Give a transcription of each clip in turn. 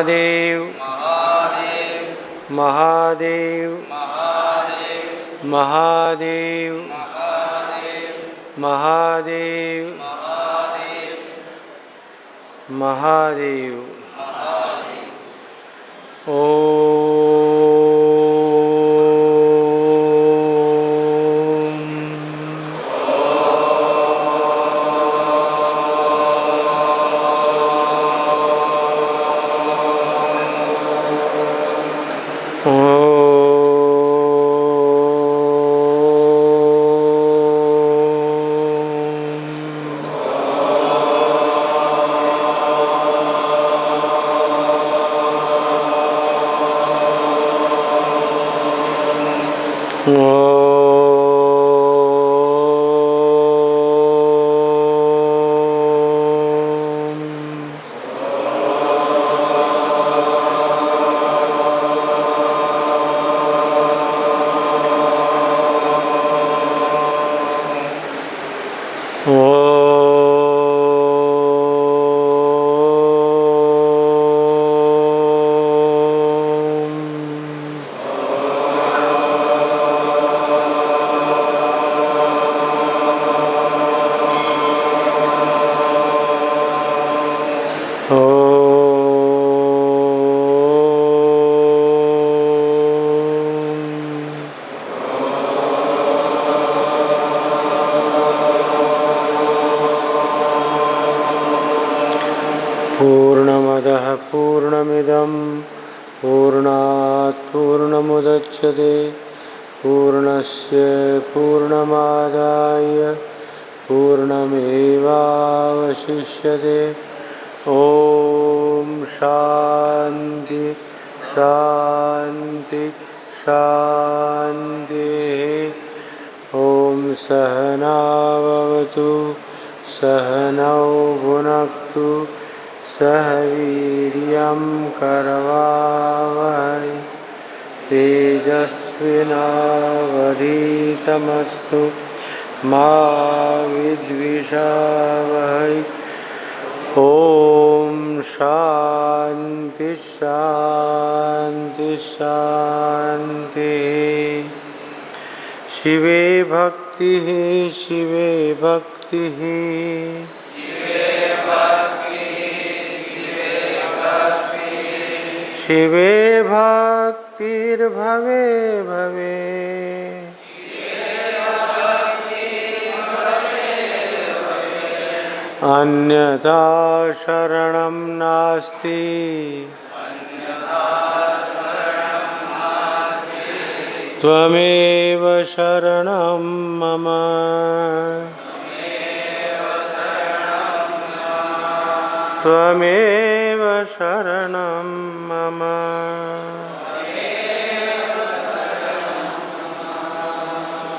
महादेव महादेव महादेव महादेव महादेव। पूर्णमदः पूर्णमिदं पूर्णात् पूर्णमुदच्यते पूर्णस्य पूर्णमादाय पूर्णमेवावशिष्यते। ॐ शान्ति शान्ति शान्तिः। ॐ सहनाववतु सहनौ भुनक्तु सह वीर्यं करवावहै तेजस्विनावधीतमस्तु मा विद्विषावहै। ॐ शान्ति शान्ति शान्तिः। शिवे भक्तिः शिवे भक्तिः शिवे भक्तिर्भवे भवे अन्यथा शरणं नास्ति त्वमेव शरणं मम। त्वमेव शरणं मम।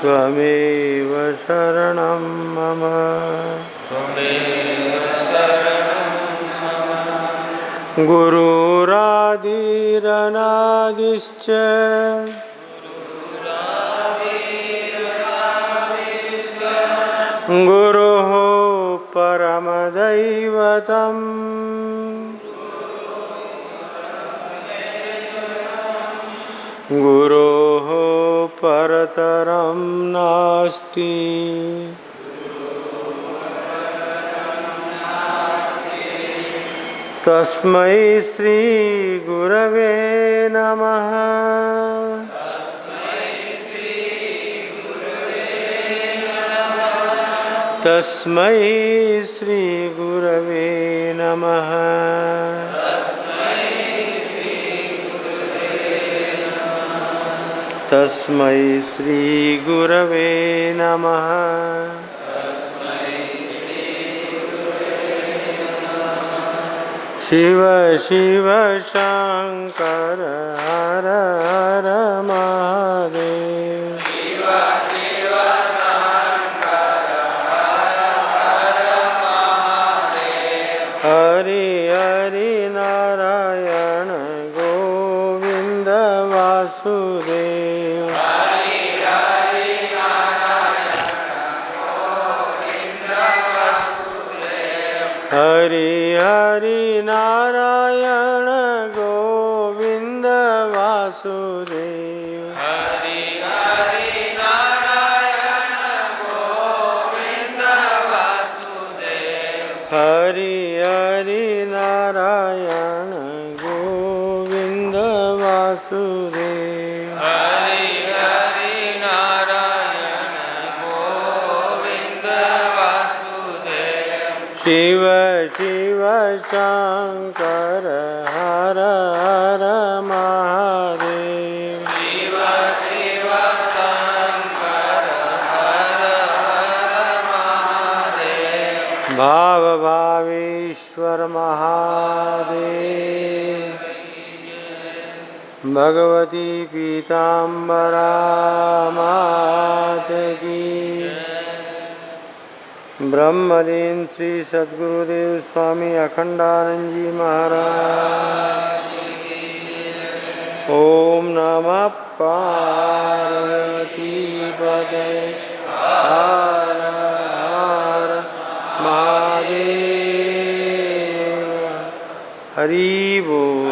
त्वमेव शरणं मम। गुरुरादिरनादिश्च गुरुः परमदैवतं गुरोः परतरं नास्ति। तस्मै श्री गुरवे नमः। तस्मै श्री गुरवे नमः। तस्मै श्री गुरवे नमः। शिव शिव शंकर हर हर महादेव। शिव शिव शंकर हर हर महादेव। हरि हरि नारायण गोविंद वासुदेव। हरि हरि नारायण गोविंद वासुदेव। हरि हरि नारायण વાસુદેવ. હરિ હરિ નારાયણ ગોવિંદ વાસુદેવ. હરિ હરિ નારાયણ ગોવિંદ વાસુદેવ. હરિ હરિ નારાયણ ગોવિંદ વાસુદેવ. શિવ શિવ શંકર હર હર મહાદેવ. શિવ શિવ શંકર હર હર મહાદેવ. ભાવ ભાવેશ્વર મહાદેવ. ભગવતી પીતાંબરા માત કી. બ્રહ્મલીન શ્રી સદગુરુદેવ સ્વામી અખંડાનંદજી મહારાજ. ઓમ નમઃ પાર્વતી પદે હર હર મહાદેવ. હરિ બોલ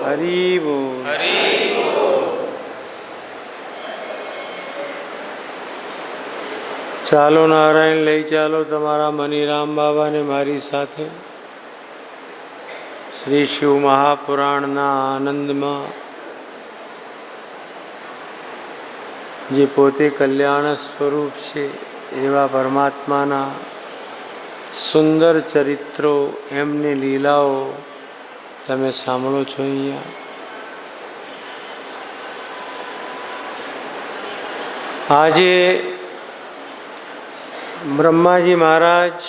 હરિ બોલ. ચાલો નારાયણ લઈ ચાલો તમારા મનીરામ બાબાને મારી સાથે શ્રી શિવ મહાપુરાણના આનંદમાં, જે પોતે કલ્યાણ સ્વરૂપ છે એવા પરમાત્માના સુંદર ચરિત્રો, એમની લીલાઓ તમે સાંભળો છો. અહીંયા આજે બ્રહ્માજી મહારાજ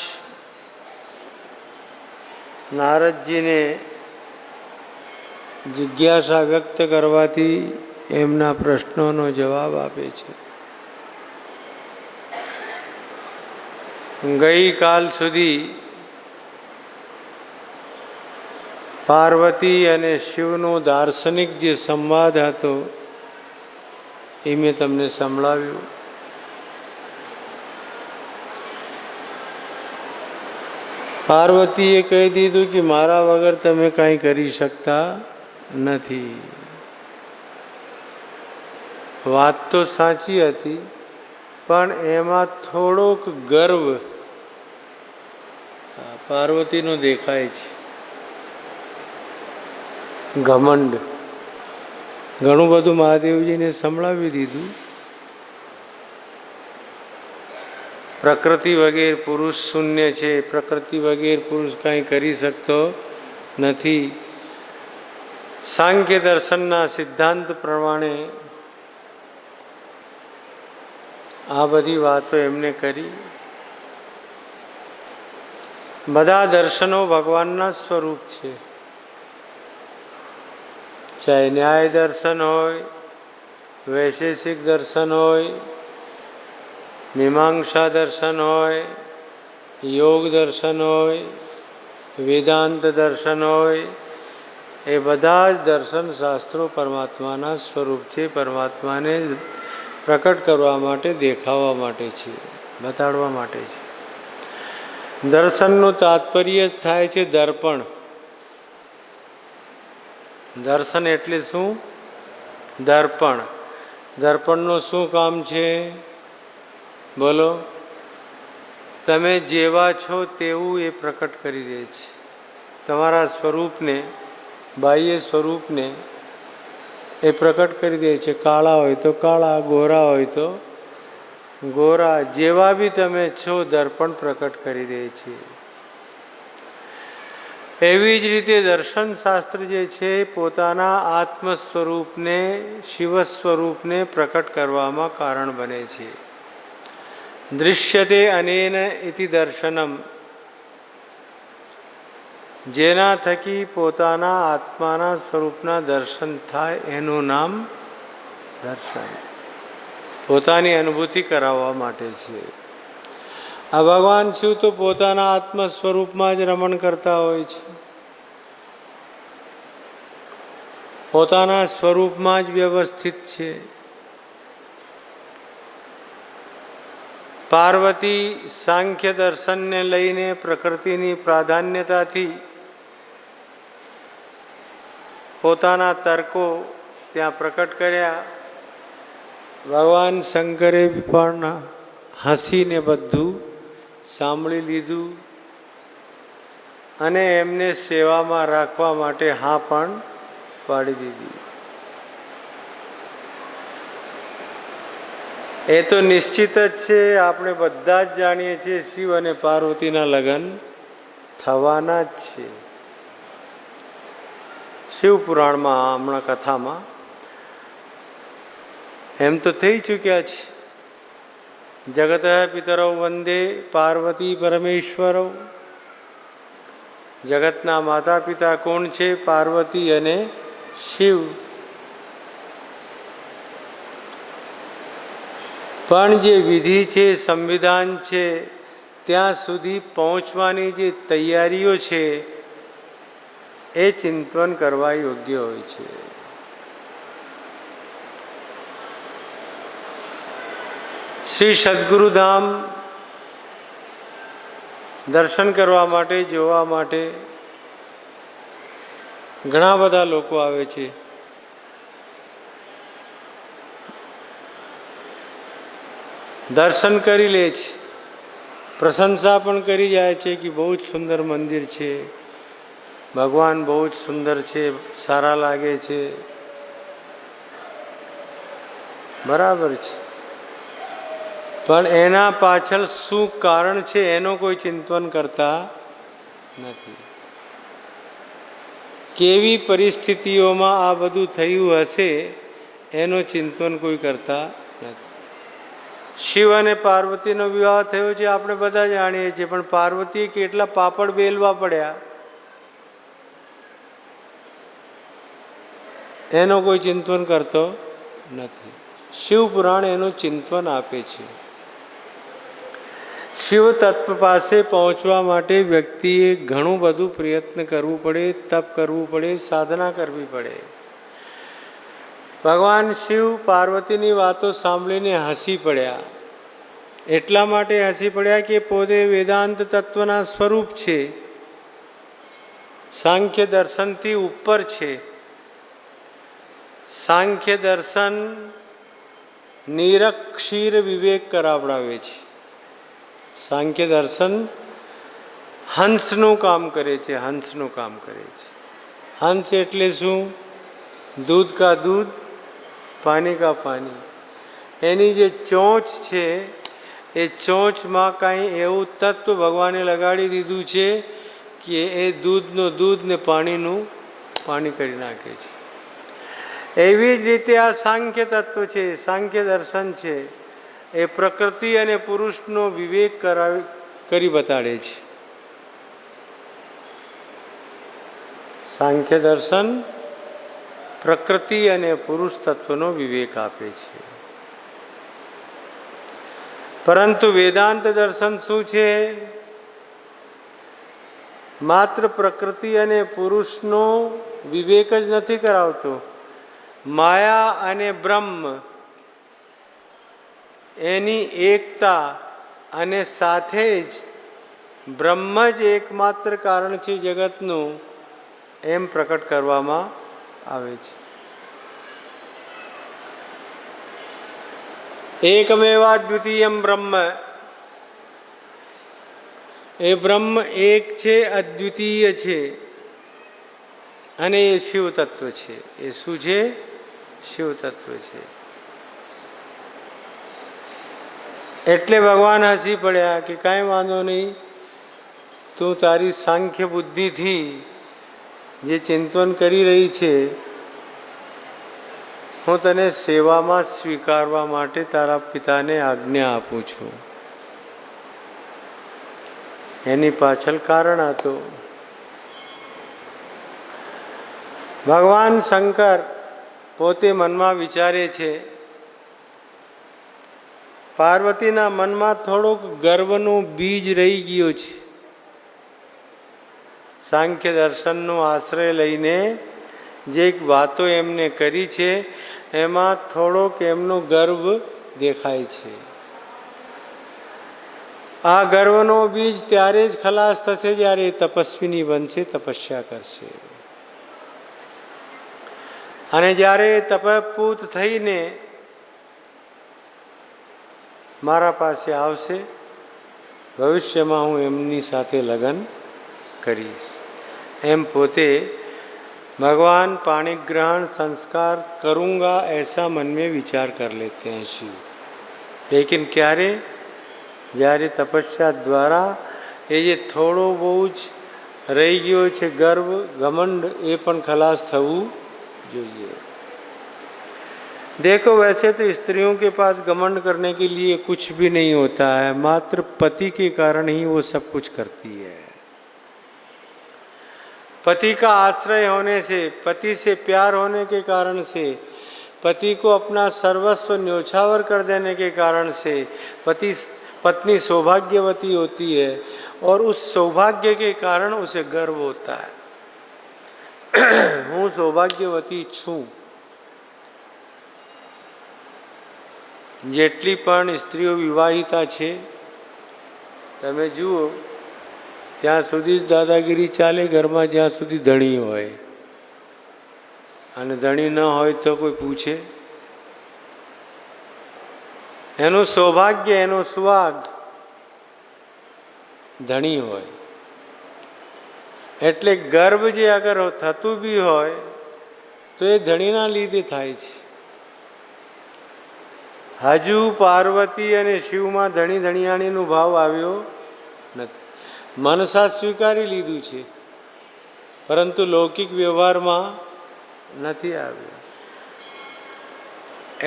નારદજીને જિજ્ઞાસા વ્યક્ત કરવાથી એમના પ્રશ્નોનો જવાબ આપે છે. ગઈકાલ સુધી પાર્વતી અને શિવનો દાર્શનિક જે સંવાદ હતો એ મેં તમને સંભળાવ્યું. પાર્વતીએ કહી દીધું કે મારા વગર તમે કાંઈ કરી શકતા નથી. વાત તો સાચી હતી, પણ એમાં થોડોક ગર્વ પાર્વતીનો દેખાય છે, ઘમંડ. ઘણું બધું મહાદેવજીને સંભળાવી દીધું. પ્રકૃતિ વગેરે પુરુષ શૂન્ય છે, પ્રકૃતિ વગેરે પુરુષ કાંઈ કરી શકતો નથી. સાંખ્ય દર્શનના સિદ્ધાંત પ્રમાણે આ બધી વાતો એમને કરી. બધા દર્શનો ભગવાનના સ્વરૂપ છે, ચાહે ન્યાય દર્શન હોય, વૈશેષિક દર્શન હોય, મીમાંસા દર્શન હોય, યોગ દર્શન હોય, વેદાંત દર્શન હોય, એ બધા જ દર્શન શાસ્ત્રો પરમાત્માના સ્વરૂપ છે. પરમાત્માને પ્રકટ કરવા માટે, દેખાવા માટે છે, બતાડવા માટે છે. દર્શનનું તાત્પર્ય થાય છે દર્પણ. દર્શન એટલે શું? દર્પણ. દર્પણનું શું કામ છે? બોલો. તમે જેવા છો તેવું એ પ્રકટ કરી દે છે. તમારા સ્વરૂપને, બાહ્ય સ્વરૂપને એ પ્રકટ કરી દે છે. કાળા હોય તો કાળા, ગોરા હોય તો ગોરા, જેવા બી તમે છો દર્પણ પ્રકટ કરી દે છે. એવી જ રીતે દર્શન શાસ્ત્ર જે છે પોતાના આત્મ સ્વરૂપને, શિવ સ્વરૂપને પ્રકટ કરવામાં કારણ બને છે. દૃશ્યતે અનેન ઇતિ દર્શનમ. જેના થકી પોતાના આત્માના સ્વરૂપના દર્શન થાય એનું નામ દર્શન. પોતાની અનુભૂતિ કરાવવા માટે છે. આ ભગવાન શિવ તો પોતાના આત્મ સ્વરૂપમાં જ રમણ કરતા હોય છે, પોતાના સ્વરૂપમાં જ વ્યવસ્થિત છે. પાર્વતી સાંખ્ય દર્શનને લઈને પ્રકૃતિની પ્રાધાન્યતાથી પોતાના તર્કો ત્યાં પ્રકટ કર્યા. ભગવાન શંકરે પણ હસીને બધું સાંભળી લીધું અને એમને સેવામાં રાખવા માટે હા પણ પાડી દીધી. એ તો નિશ્ચિત જ છે, આપણે બધા જ જાણીએ છીએ શિવ અને પાર્વતીના લગ્ન થવાના જ છે. શિવ પુરાણમાં હમણાં કથામાં એમ તો થઈ ચૂક્યા છે. જગત પિતરૌ વંદે પાર્વતી પરમેશ્વરૌ. જગતના માતા પિતા કોણ છે? પાર્વતી અને શિવ. પણ જે વિધિ છે, સંવિધાન છે, ત્યાં સુધી પહોંચવાની જે તૈયારીઓ છે એ ચિંતન કરવા યોગ્ય હોય છે. શ્રી સદગુરુધામ દર્શન કરવા માટે, જોવા માટે ઘણા બધા લોકો આવે છે. દર્શન કરી લે છે, પ્રશંસા પણ કરી જાય છે કે બહુ જ સુંદર મંદિર છે, ભગવાન બહુ જ સુંદર છે, સારા લાગે છે. બરાબર છે, પણ એના પાછળ શું કારણ છે એનો કોઈ ચિંતન કરતા નથી. કેવી પરિસ્થિતિઓમાં આ બધું થયું હશે એનો ચિંતન કોઈ કરતા નથી. શિવ અને પાર્વતીનો વિવાહ થયો છે આપણે બધા જાણીએ છીએ, પણ પાર્વતીએ કેટલા પાપડ બેલવા પડ્યા એનો કોઈ ચિંતન કરતો નથી. શિવ પુરાણ એનું ચિંતન આપે છે. શિવ તત્વ પાસે પહોંચવા માટે વ્યક્તિએ ઘણું બધું પ્રયત્ન કરવું પડે, તપ કરવું પડે, સાધના કરવી પડે. ભગવાન શિવ પાર્વતીની વાતો સાંભળીને હસી પડ્યા. એટલા માટે હસી પડ્યા કે પોતે વેદાંત તત્વના સ્વરૂપ છે, સાંખ્ય દર્શનથી ઉપર છે. સાંખ્ય દર્શન નિરક્ષીર વિવેક કરાવડાવે છે. સાંખ્ય દર્શન હંસનું કામ કરે છે, હંસનું કામ કરે છે. હંસ એટલે શું? દૂધ કા દૂધ, પાણી કા પાણી. એની જે ચોંચ છે એ ચોંચમાં કાંઈ એવું તત્વ ભગવાને લગાડી દીધું છે કે એ દૂધનું દૂધ ને પાણીનું પાણી કરી નાખે છે. એવી જ રીતે આ સાંખ્ય તત્વ છે, સાંખ્ય દર્શન છે, એ પ્રકૃતિ અને પુરુષનો વિવેક કરી બતાડે છે. સાંખ્ય દર્શન પ્રકૃતિ અને પુરુષ તત્વનો વિવેક આપે છે. પરંતુ વેદાંત દર્શન શું છે? માત્ર પ્રકૃતિ અને પુરુષનો વિવેક જ નથી કરાવતો, માયા અને બ્રહ્મ એની એકતા અને સાથે જ બ્રહ્મ જ એકમાત્ર કારણ છે જગતનું, એમ પ્રકટ કરવામાં આવે છે. એકમેવા દ્વિતીયમ બ્રહ્મ. એ બ્રહ્મ એક છે, અદ્વિતીય છે, અને એ શિવ તત્વ છે. એ શું છે? શિવ તત્વ છે. એટલે ભગવાન હસી પડ્યા કે કાંઈ વાંધો નહીં, તું તારી સાંખ્ય બુદ્ધિથી જે ચિંતન કરી રહી છે, હું તને સેવામાં સ્વીકારવા માટે તારા પિતાને આજ્ઞા આપું છું. એની પાછળ કારણ હતું. ભગવાન શંકર પોતે મનમાં વિચારે છે, પાર્વતીના મનમાં થોડોક ગર્વનો બીજ રહી ગયો છે. સાંખ્ય દર્શનનો આશ્રય લઈને જે વાતો એમને કરી છે એમાં થોડોક એમનો ગર્વ દેખાય છે. આ ગર્વનો બીજ ત્યારે જ ખલાસ થશે જ્યારે તપસ્વીની બનશે, તપસ્યા કરશે. અને જ્યારે તપપૂત થઈને મારા પાસે આવશે, ભવિષ્યમાં હું એમની સાથે લગ્ન કરીશ, એમ પોતે भगवान पाणी ग्रहण संस्कार करूँगा ऐसा मन में विचार कर लेते हैं शिव। लेकिन क्यारे જ્યારે તપસ્યા દ્વારા એ જે થોડો બહુ જ રહી ગયો છે ગર્વ ઘમંડ, એ પણ ખલાસ થવું જોઈએ। देखो वैसे तो स्त्रियों के पास घमंड करने के लिए कुछ भी नहीं होता है, मात्र पति के कारण ही वो सब कुछ करती है। पति का आश्रय होने से, पति से प्यार होने के कारण से, पति को अपना सर्वस्व न्योछावर कर देने के कारण से पत्नी सौभाग्यवती होती है, और उस सौभाग्य के कारण उसे गर्व होता है। हूँ सौभाग्यवती छूँ। જેટલી પણ સ્ત્રીઓ વિવાહિતા છે તમે જુઓ ત્યાં સુધી જ દાદાગીરી ચાલે ઘરમાં, જ્યાં સુધી ધણી હોય, અને ધણી ન હોય તો કોઈ પૂછે? એનું સૌભાગ્ય, એનો સુહાગ ધણી હોય। એટલે ગર્વ જે અગર થતું બી હોય તો એ ધણીના લીધે થાય છે। હજુ પાર્વતી અને શિવમાં ધણી ધણિયાણીનો ભાવ આવ્યો નથી। મનસા સ્વીકારી લીધું છે, પરંતુ લૌકિક વ્યવહારમાં નથી આવ્યો।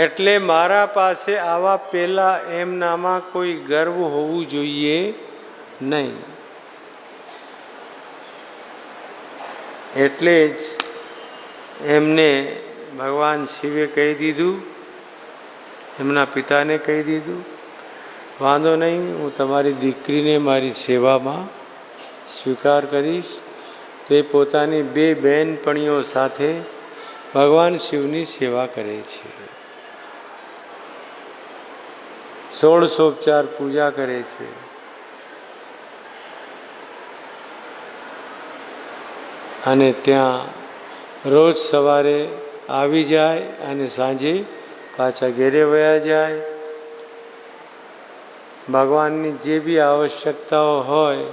એટલે મારા પાસે આવા પહેલાં એમનામાં કોઈ ગર્વ હોવું જોઈએ નહીં। એટલે જ એમને ભગવાન શિવે કહી દીધું, એમના પિતાને કહી દીધું, વાંધો નહીં, હું તમારી દીકરીને મારી સેવામાં સ્વીકાર કરીશ। તો એ પોતાની બે બહેનપણીઓ સાથે ભગવાન શિવની સેવા કરે છે, ષોડશોપચાર પૂજા કરે છે। અને ત્યાં રોજ સવારે આવી જાય અને સાંજે પાછા ઘેરે વયા જાય। ભગવાનની જે બી આવશ્યકતાઓ હોય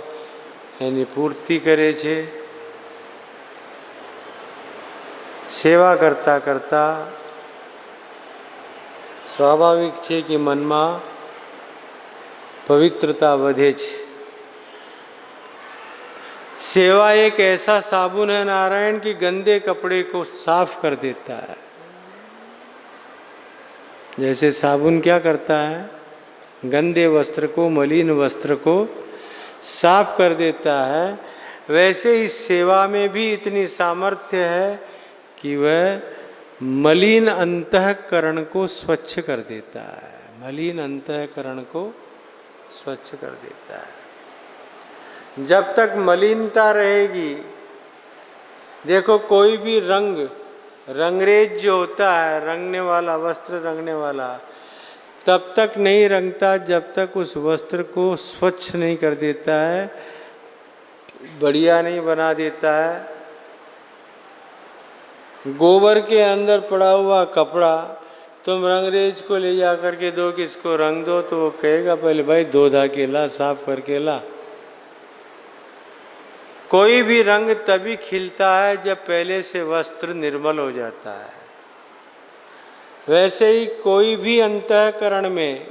એની પૂર્તિ કરે છે। સેવા કરતાં કરતાં સ્વાભાવિક છે કે મનમાં પવિત્રતા વધે છે। सेवा एक ऐसा साबुन है नारायण कि गंदे कपड़े को साफ कर देता है। जैसे साबुन क्या करता है, गंदे वस्त्र को, मलिन वस्त्र को साफ कर देता है, वैसे इस सेवा में भी इतनी सामर्थ्य है कि वह मलिन अंतःकरण को स्वच्छ कर देता है। मलिन अंतःकरण को स्वच्छ कर देता है। जब तक मलिनता रहेगी, देखो कोई भी रंगरेज जो होता है, रंगने वाला वस्त्र रंगने वाला, तब तक नहीं रंगता जब तक उस वस्त्र को स्वच्छ नहीं कर देता है, बढ़िया नहीं बना देता है। गोबर के अंदर पड़ा हुआ कपड़ा तुम रंगरेज को ले जा करके दो कि इसको रंग दो, तो वो कहेगा पहले भाई धो धा के ला, साफ करके ला। कोई भी रंग तभी खिलता है जब पहले से वस्त्र निर्मल हो जाता है। वैसे ही कोई भी अंतःकरण में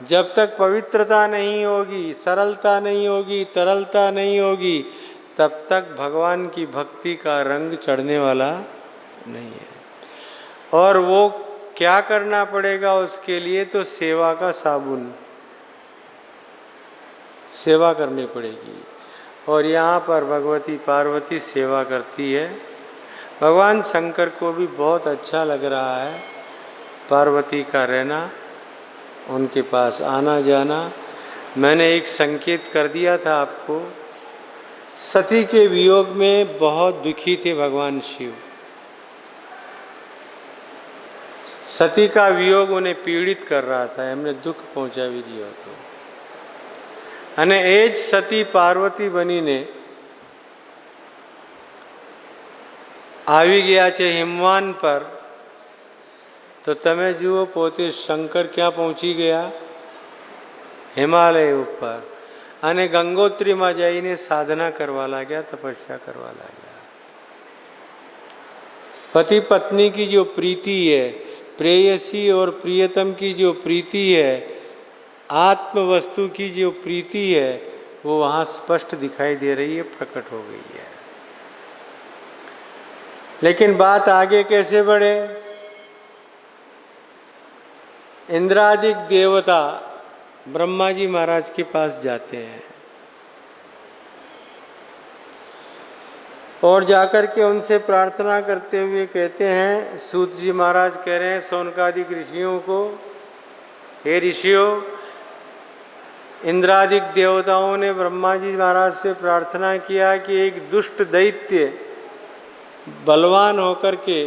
जब तक पवित्रता नहीं होगी, सरलता नहीं होगी, तरलता नहीं होगी, तब तक भगवान की भक्ति का रंग चढ़ने वाला नहीं है। और वो क्या करना पड़ेगा उसके लिए, तो सेवा का साबुन, सेवा करनी पड़ेगी। और यहाँ पर भगवती पार्वती सेवा करती है। भगवान शंकर को भी बहुत अच्छा लग रहा है पार्वती का रहना, उनके पास आना जाना। मैंने एक संकेत कर दिया था आपको, सती के वियोग में बहुत दुखी थे भगवान शिव। सती का वियोग उन्हें पीड़ित कर रहा था, એમને દુઃખ પહોંચાવી રહ્યો હતો। અને એ જ સતી પાર્વતી બનીને આવી ગયા છે હિમવાન પર, તો તમે જુઓ પોતે શંકર ક્યાં પહોંચી ગયા? હિમાલય ઉપર. અને ગંગોત્રીમાં જઈને સાધના કરવા લાગ્યા, તપસ્યા કરવા લાગ્યા. पति पत्नी की जो प्रीति है, प्रेयसी और प्रियतम की जो प्रीति है, आत्म वस्तु की जो प्रीति है, वो वहाँ स्पष्ट दिखाई दे रही है, प्रकट हो गई है. लेकिन बात आगे कैसे बढ़े? इंद्रादिक देवता ब्रह्मा जी महाराज के पास जाते हैं और जाकर के उनसे प्रार्थना करते हुए कहते हैं, सूत जी महाराज कह रहे हैं शौनकादिक ऋषियों को, हे ऋषियों, इंद्रादिक देवताओं ने ब्रह्मा जी महाराज से प्रार्थना किया कि एक दुष्ट दैत्य बलवान होकर के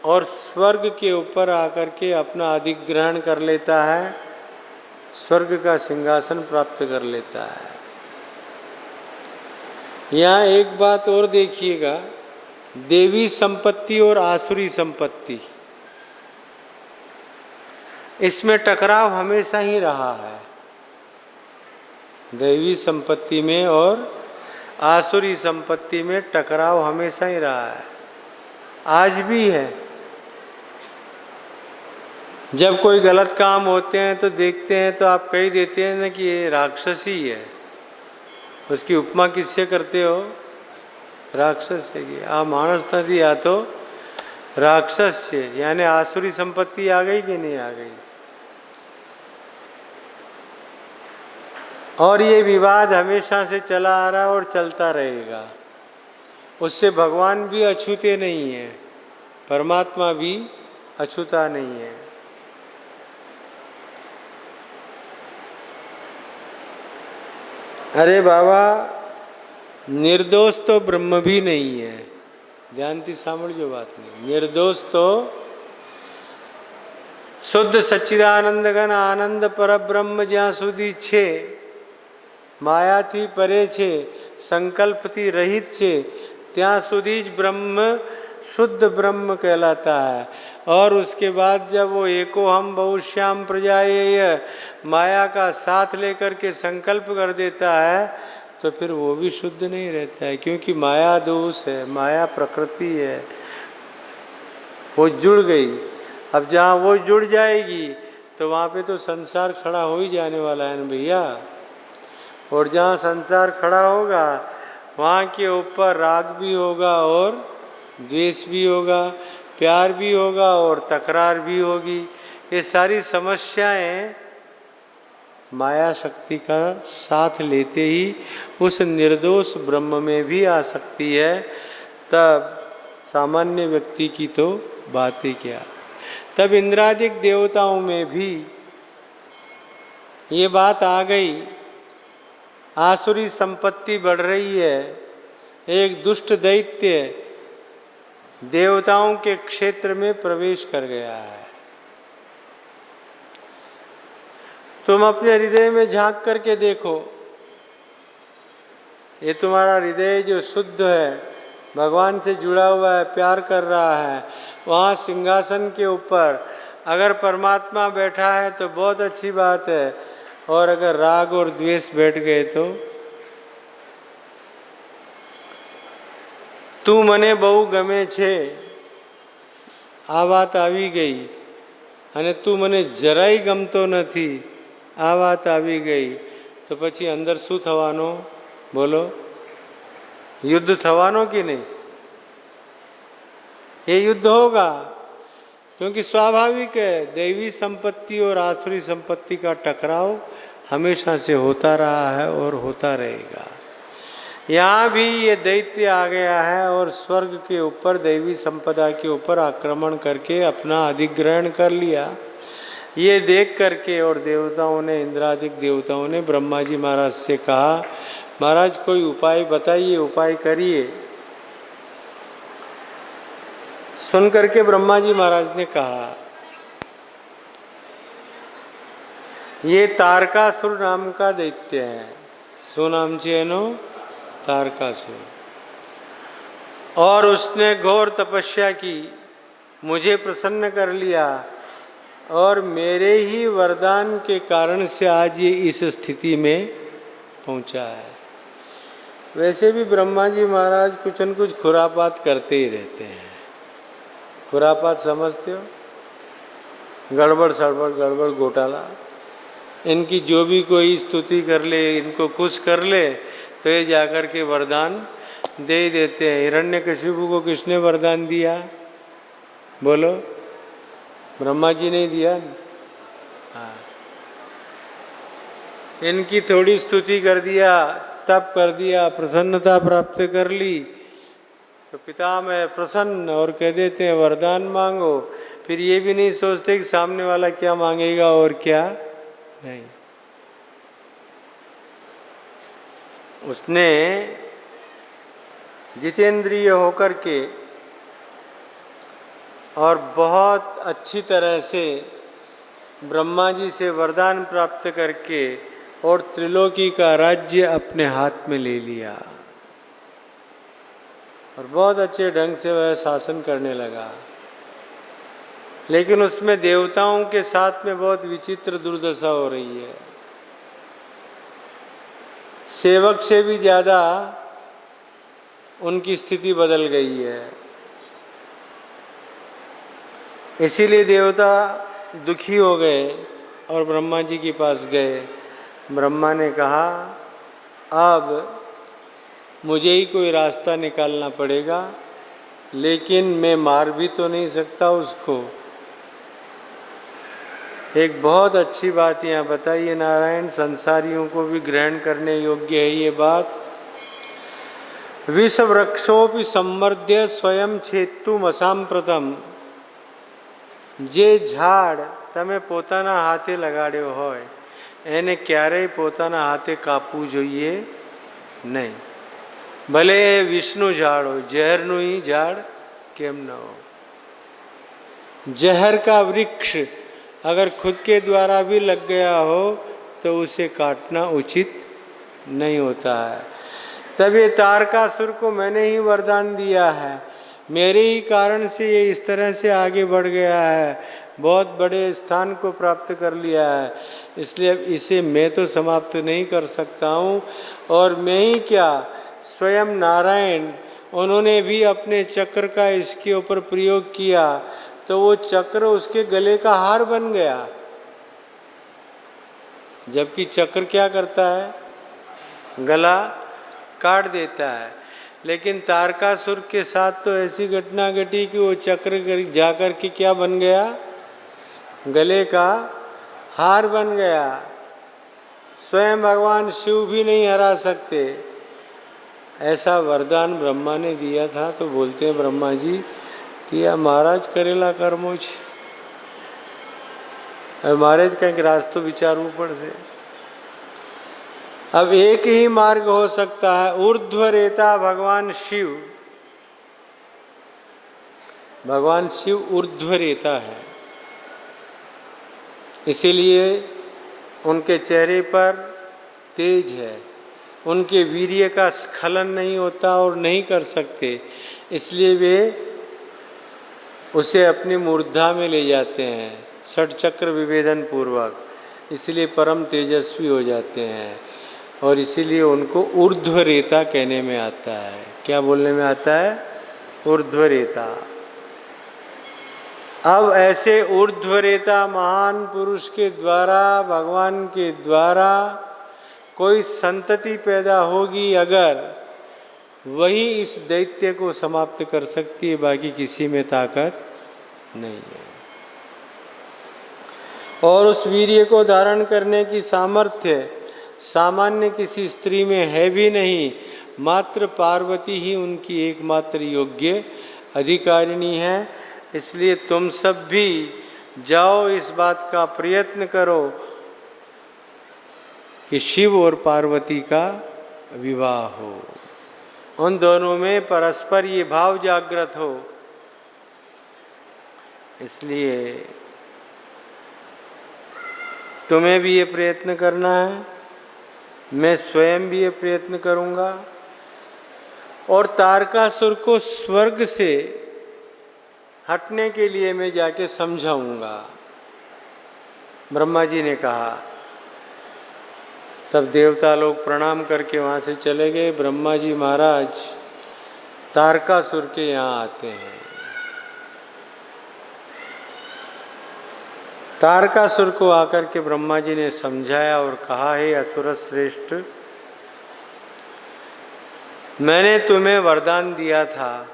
और स्वर्ग के ऊपर आकर के अपना अधिग्रहण कर लेता है, स्वर्ग का सिंहासन प्राप्त कर लेता है. यहाँ एक बात और देखिएगा, देवी संपत्ति और आसुरी संपत्ति, इसमें टकराव हमेशा ही रहा है. दैवी संपत्ति में और आसुरी संपत्ति में टकराव हमेशा ही रहा है, आज भी है. जब कोई गलत काम होते हैं तो देखते हैं तो आप कह देते हैं ना कि ये राक्षसी है. उसकी उपमा किससे करते हो? राक्षस से की. आ मानस नहीं, आ तो राक्षस से, यानी आसुरी संपत्ति आ गई कि नहीं आ गई? और ये विवाद हमेशा से चला आ रहा और चलता रहेगा. उससे भगवान भी अछूते नहीं है, परमात्मा भी अछूता नहीं है. अरे बाबा, निर्दोष तो ब्रह्म भी नहीं है. ध्यान थी सांभळજો बात नहीं. निर्दोष तो शुद्ध सच्चिदानंद घन आनंद परब्रह्म જ્યાં સુધી છે, માયાથી પરે છે, संकल्पથી रहित છે, ત્યાં સુધી જ ब्रह्म शुद्ध ब्रह्म कहलाता है. और उसके बाद जब वो एको हम बहुश्याम प्रजाएय माया का साथ लेकर के संकल्प कर देता है, तो फिर वो भी शुद्ध नहीं रहता है, क्योंकि माया दोष है, माया प्रकृति है, वो जुड़ गई. अब जहाँ वो जुड़ जाएगी तो वहाँ पे तो संसार खड़ा हो ही जाने वाला है ना भैया. और जहाँ संसार खड़ा होगा वहाँ के ऊपर राग भी होगा और द्वेष भी होगा, प्यार भी होगा और तकरार भी होगी. ये सारी समस्याएं माया शक्ति का साथ लेते ही उस निर्दोष ब्रह्म में भी आ सकती है. तब सामान्य व्यक्ति की तो बात ही क्या. तब इंद्रादिक देवताओं में भी ये बात आ गई, आसुरी संपत्ति बढ़ रही है. एक दुष्ट दैत्य देवताओं के क्षेत्र में प्रवेश कर गया है. तुम अपने हृदय में झांक करके देखो, ये तुम्हारा हृदय जो शुद्ध है, भगवान से जुड़ा हुआ है, प्यार कर रहा है, वहाँ सिंहासन के ऊपर अगर परमात्मा बैठा है तो बहुत अच्छी बात है. और अगर राग और द्वेष बैठ गए तो तू मने बहु गमे छे, आ बात આવી ગઈ, અને તું મને જરાય ગમતો નથી, આ વાત આવી ગઈ, તો પછી અંદર શું થવાનો? બોલો, युद्ध થવાનો कि नहीं? ये युद्ध होगा, क्योंकि स्वाभाविक है, दैवी संपत्ति और आसुरी संपत्ति का टकराव हमेशा से होता रहा है और होता रहेगा. यहाँ भी ये दैत्य आ गया है और स्वर्ग के ऊपर दैवी संपदा के ऊपर आक्रमण करके अपना अधिग्रहण कर लिया. ये देख करके और देवताओं ने, इंद्रादिक देवताओं ने ब्रह्मा जी महाराज से कहा, महाराज कोई उपाय बताइए, उपाय करिए. सुन करके ब्रह्मा जी महाराज ने कहा, ये तारकासुर नाम का दैत्य है. શું નામ છે એનો? तारकासुर. और उसने घोर तपस्या की, मुझे प्रसन्न कर लिया और मेरे ही वरदान के कारण से आज ये इस स्थिति में पहुंचा है। वैसे भी ब्रह्मा जी महाराज कुछ न कुछ खुरापात करते ही रहते हैं। खुरापात समझते हो? गड़बड़ सड़बड़ गड़बड़ घोटाला। इनकी जो भी कोई स्तुति कर ले, इनको खुश कर ले, तो ये जाकर के वरदान दे ही देते हैं। हिरण्यकशिपु को किसने वरदान दिया? बोलो, ब्रह्मा जी ने दिया। हाँ, इनकी थोड़ी स्तुति कर दिया, तप कर दिया, प्रसन्नता प्राप्त कर ली, तो पितामह प्रसन्न और कह देते हैं वरदान मांगो। फिर ये भी नहीं सोचते कि सामने वाला क्या मांगेगा और क्या नहीं। उसने जितेंद्रिय होकर के और बहुत अच्छी तरह से ब्रह्मा जी से वरदान प्राप्त करके और त्रिलोकी का राज्य अपने हाथ में ले लिया और बहुत अच्छे ढंग से वह शासन करने लगा। लेकिन उसमें देवताओं के साथ में बहुत विचित्र दुर्दशा हो रही है। सेवक से भी ज़्यादा उनकी स्थिति बदल गई है। इसीलिए देवता दुखी हो गए और ब्रह्मा जी के पास गए। ब्रह्मा ने कहा, अब मुझे ही कोई रास्ता निकालना पड़ेगा, लेकिन मैं मार भी तो नहीं सकता उसको। एक बहुत अच्छी बात यहाँ बताइए नारायण, संसारियों को भी ग्रहण करने योग्य है ये बात। विष वृक्षोपि सम्मर्द्य स्वयं छेत्तुम असाम्प्रतम। જે ઝાડ તમે પોતાના હાથે લગાડ્યો હોય એને ક્યારેય પોતાના હાથે કાપવું જોઈએ નહીં, ભલે એ વિષનું ઝાડ હોય, ઝેરનું ही ઝાડ કેમ ન हो। जहर का वृक्ष अगर खुद के द्वारा भी लग गया हो तो उसे काटना उचित नहीं होता है। तब ये तारकासुर को मैंने ही वरदान दिया है, मेरे ही कारण से ये इस तरह से आगे बढ़ गया है, बहुत बड़े स्थान को प्राप्त कर लिया है, इसलिए अब इसे मैं तो समाप्त नहीं कर सकता हूँ। और मैं ही क्या, स्वयं नारायण उन्होंने भी अपने चक्र का इसके ऊपर प्रयोग किया, तो वो चक्र उसके गले का हार बन गया। जबकि चक्र क्या करता है? गला काट देता है। लेकिन तारकासुर के साथ तो ऐसी घटना घटी कि वो चक्र जाकर के क्या बन गया? गले का हार बन गया। स्वयं भगवान शिव भी नहीं हरा सकते। ऐसा वरदान ब्रह्मा ने दिया था। तो बोलते हैं ब्रह्मा जी कि या महाराज करेला कर्मो छे, महाराज કંઈક रास्तो विचारવું પડશે। अब एक ही मार्ग हो सकता है, ऊर्ध्व रेता भगवान शिव। भगवान शिव ऊर्ध्व रेता है, इसीलिए उनके चेहरे पर तेज है, उनके वीर्य का स्खलन नहीं होता और नहीं कर सकते, इसलिए वे उसे अपनी मूर्धा में ले जाते हैं षट चक्र विभेदन पूर्वक, इसलिए परम तेजस्वी हो जाते हैं। और इसीलिए उनको ऊर्ध्व रेता कहने में आता है। क्या बोलने में आता है? ऊर्ध्व रेता। अब ऐसे ऊर्ध्व रेता महान पुरुष के द्वारा, भगवान के द्वारा कोई संतति पैदा होगी अगर, वही इस दैत्य को समाप्त कर सकती है, बाकी किसी में ताकत नहीं है। और उस वीर्य को धारण करने की सामर्थ्य सामान्य किसी स्त्री में है भी नहीं, मात्र पार्वती ही उनकी एकमात्र योग्य अधिकारिणी है। इसलिए तुम सब भी जाओ, इस बात का प्रयत्न करो कि शिव और पार्वती का विवाह हो, उन दोनों में परस्पर ये भाव जागृत हो। इसलिए तुम्हें भी ये प्रयत्न करना है, मैं स्वयं भी ये प्रयत्न करूँगा। और तारकासुर को स्वर्ग से हटने के लिए मैं जाके समझाऊंगा, ब्रह्मा जी ने कहा। तब देवता लोग प्रणाम करके वहाँ से चले गए। ब्रह्मा जी महाराज तारकासुर के यहाँ आते हैं। तारकासुर को आकर के ब्रह्मा जी ने समझाया और कहा, हे असुर श्रेष्ठ, मैंने तुम्हें वरदान दिया था,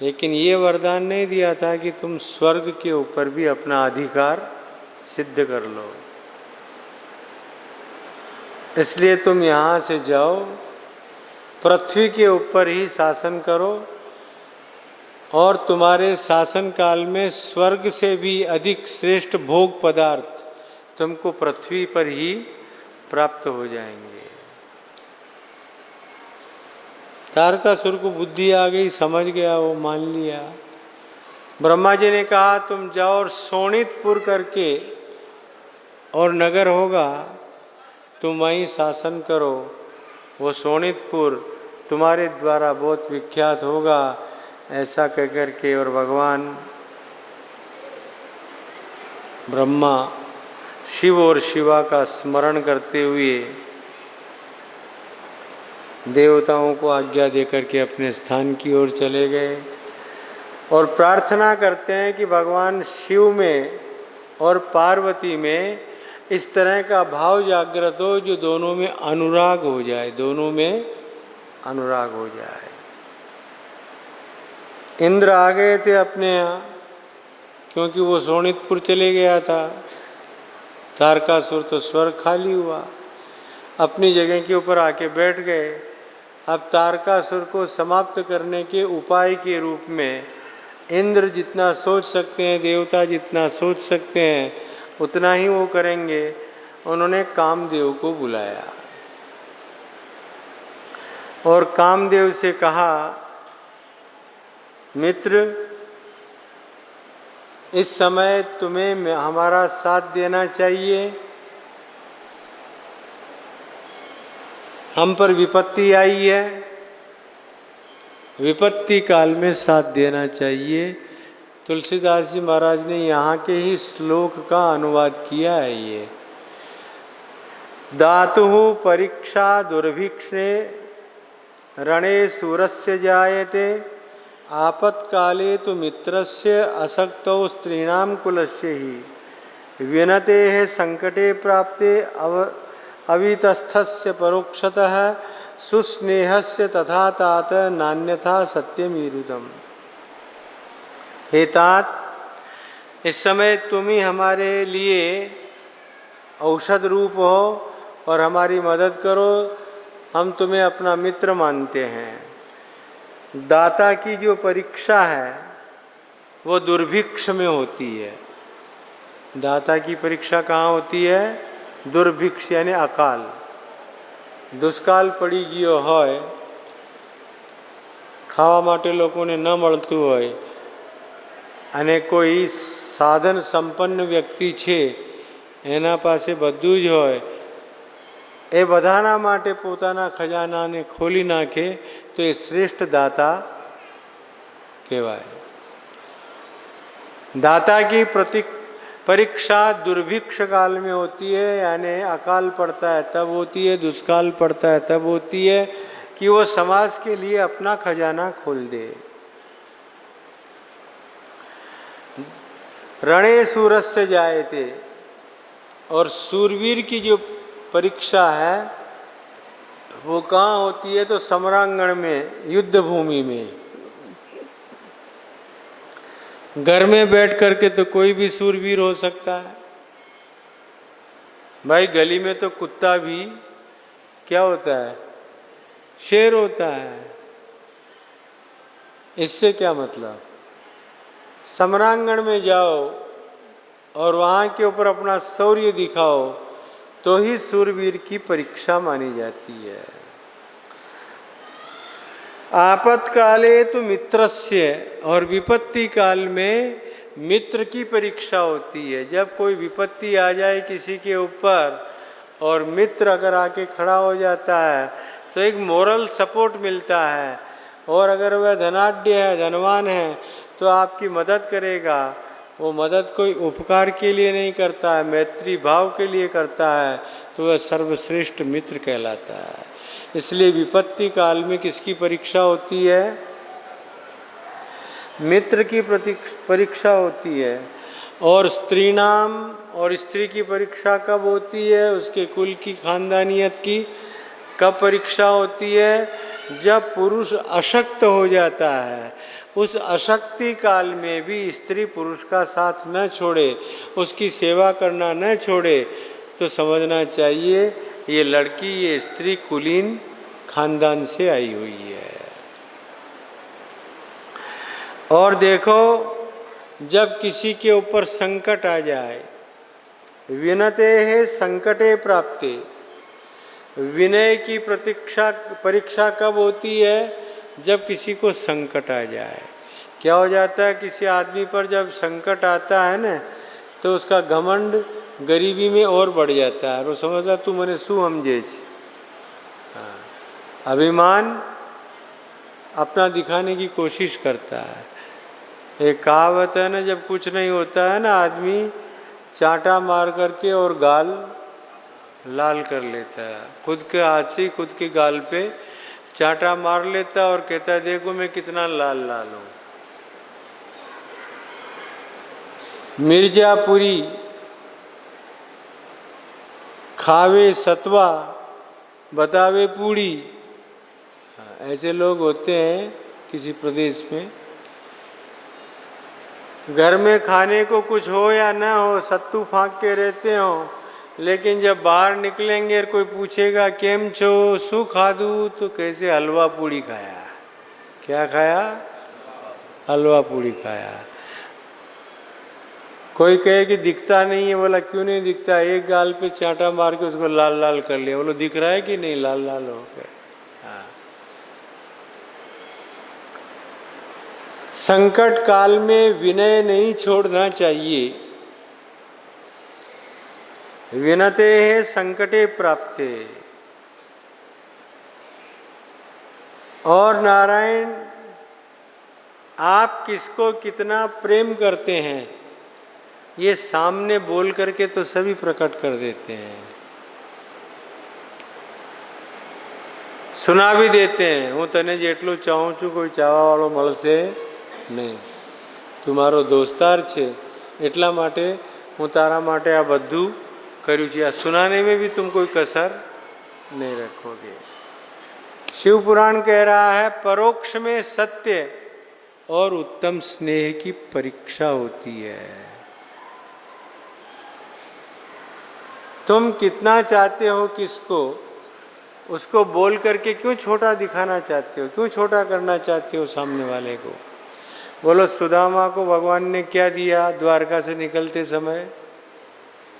लेकिन ये वरदान नहीं दिया था कि तुम स्वर्ग के ऊपर भी अपना अधिकार सिद्ध कर लो। इसलिए तुम यहाँ से जाओ, पृथ्वी के ऊपर ही शासन करो, और तुम्हारे शासन काल में स्वर्ग से भी अधिक श्रेष्ठ भोग पदार्थ तुमको पृथ्वी पर ही प्राप्त हो जाएंगे। तारकासुर को बुद्धि आ गई, समझ गया, वो मान लिया। ब्रह्मा जी ने कहा, तुम जाओ और शोणितपुर करके और नगर होगा, तुम वहीं शासन करो। वो शोणितपुर तुम्हारे द्वारा बहुत विख्यात होगा। ऐसा कहकर के और भगवान ब्रह्मा शिव और शिवा का स्मरण करते हुए देवताओं को आज्ञा देकर के अपने स्थान की ओर चले गए और प्रार्थना करते हैं कि भगवान शिव में और पार्वती में इस तरह का भाव जागृत हो जो दोनों में अनुराग हो जाए, दोनों में अनुराग हो जाए। इंद्र आ गए थे अपने यहाँ, क्योंकि वो शोणितपुर चले गया था। तारकासुर तो स्वर्ग खाली हुआ, अपनी जगह के ऊपर आके बैठ गए। अब तारकासुर को समाप्त करने के उपाय के रूप में इंद्र जितना सोच सकते हैं, देवता जितना सोच सकते हैं, उतना ही वो करेंगे। उन्होंने कामदेव को बुलाया और कामदेव से कहा, मित्र, इस समय तुम्हें हमारा साथ देना चाहिए। हम पर विपत्ति आई है, विपत्ति काल में साथ देना चाहिए। तुलसीदास जी महाराज ने यहाँ के ही श्लोक का अनुवाद किया है। ये दातुः परीक्षा दुर्भिक्षे रणे सूरस्य जायते आपत्काले तो मित्रस्य असक्तौ स्त्रीणां कुलस्य ही विनतेः संकटे प्राप्ते अवितस्थस्य परोक्षतः सुस्नेहस्य तथा तात नान्यथा सत्यमीरुतम्। हे तात, इस समय तुम ही हमारे लिए औषध रूप हो और हमारी मदद करो। हम तुम्हें अपना मित्र मानते हैं। दाता की जो परीक्षा है वो दुर्भिक्ष में होती है। दाता की परीक्षा कहाँ होती है? दुर्भिक्ष यानी अकाल, दुष्काल पड़ी गयो હોય, ખાવા માટે લોકોને ન મળતું હોય અને કોઈ સાધન સંપન્ન વ્યક્તિ છે એના પાસે બધું જ હોય, એ બધાના માટે પોતાના ખજાનાને ખોલી નાખે તો એ શ્રેષ્ઠ દાતા કહેવાય। दाता की परीक्षा दुर्भिक्ष काल में होती है, यानी अकाल पड़ता है तब होती है, दुष्काल पड़ता है तब होती है कि वो समाज के लिए अपना खजाना खोल दे। रणे सूरस्य जायते, और सूरवीर की जो परीक्षा है वो कहाँ होती है? तो सम्रांगण में, युद्ध भूमि में। घर में बैठ करके तो कोई भी सूरवीर हो सकता है भाई। गली में तो कुत्ता भी क्या होता है? शेर होता है। इससे क्या मतलब? सम्रांगण में जाओ और वहाँ के ऊपर अपना शौर्य दिखाओ तो ही सूरवीर की परीक्षा मानी जाती है। आपत्काले तो मित्रस्य, और विपत्ति काल में मित्र की परीक्षा होती है। जब कोई विपत्ति आ जाए किसी के ऊपर और मित्र अगर आके खड़ा हो जाता है तो एक मोरल सपोर्ट मिलता है। और अगर वह धनाढ्य है, धनवान है, तो आपकी मदद करेगा। वो मदद कोई उपकार के लिए नहीं करता है, मैत्री भाव के लिए करता है, तो वह सर्वश्रेष्ठ मित्र कहलाता है। इसलिए विपत्ति काल में किसकी परीक्षा होती है? मित्र की परीक्षा होती है। और स्त्रीणाम, और स्त्री की परीक्षा कब होती है? उसके कुल की, खानदानियत की कब परीक्षा होती है? जब पुरुष अशक्त हो जाता है। उस अशक्ति काल में भी स्त्री पुरुष का साथ न छोड़े, उसकी सेवा करना न छोड़े, तो समझना चाहिए ये लड़की, ये स्त्री कुलीन खानदान से आई हुई है। और देखो, जब किसी के ऊपर संकट आ जाए, विनते है संकटे प्राप्ते, विनय की परीक्षा कब होती है? जब किसी को संकट आ जाए। क्या हो जाता है? किसी आदमी पर जब संकट आता है ना, तो उसका घमंड गरीबी में और बढ़ जाता है। वो समझता तू मने शू समझे। अभिमान अपना दिखाने की कोशिश करता है। एक कहावत है ना, जब कुछ नहीं होता है ना, आदमी चांटा मार करके और गाल लाल कर लेता है। खुद के हाथ से खुद के गाल पे चांटा मार लेता है और कहता है देखो मैं कितना लाल लाल हूँ। मिर्जापुरी खावे सतवा बतावे पूड़ी, ऐसे लोग होते हैं किसी प्रदेश में। घर में खाने को कुछ हो या ना हो, सत्तू फाँक के रहते हो, लेकिन जब बाहर निकलेंगे और कोई पूछेगा केम छो, शू खादू, तो कैसे हलवा पूड़ी खाया। क्या खाया? हलवा पूड़ी खाया। कोई कहे कि दिखता नहीं है, बोला क्यों नहीं दिखता? एक गाल पे चांटा मार के उसको लाल लाल कर लिया। बोलो दिख रहा है कि नहीं? लाल लाल हो गया। हाँ। संकट काल में विनय नहीं छोड़ना चाहिए। विनते है संकटे प्राप्ते। और नारायण, आप किसको कितना प्रेम करते हैं, ये सामने बोल करके तो सभी प्रकट कर देते हैं, सुना भी देते हैं। हूँ तने जेटલું चाहूँ છું, कोई चाहवा वालों મળશે नहीं। તું મારો दोस्तार છે, એટલા માટે હું તારા માટે આ બધું કર્યું છે। આ सुनाने में भी तुम कोई कसर नहीं रखोगे। शिव पुराण कह रहा है परोक्ष में सत्य और उत्तम स्नेह की परीक्षा होती है। तुम कितना चाहते हो किसको, उसको बोल करके क्यों छोटा दिखाना चाहते हो, क्यों छोटा करना चाहते हो सामने वाले को। बोलो सुदामा को भगवान ने क्या दिया द्वारका से निकलते समय?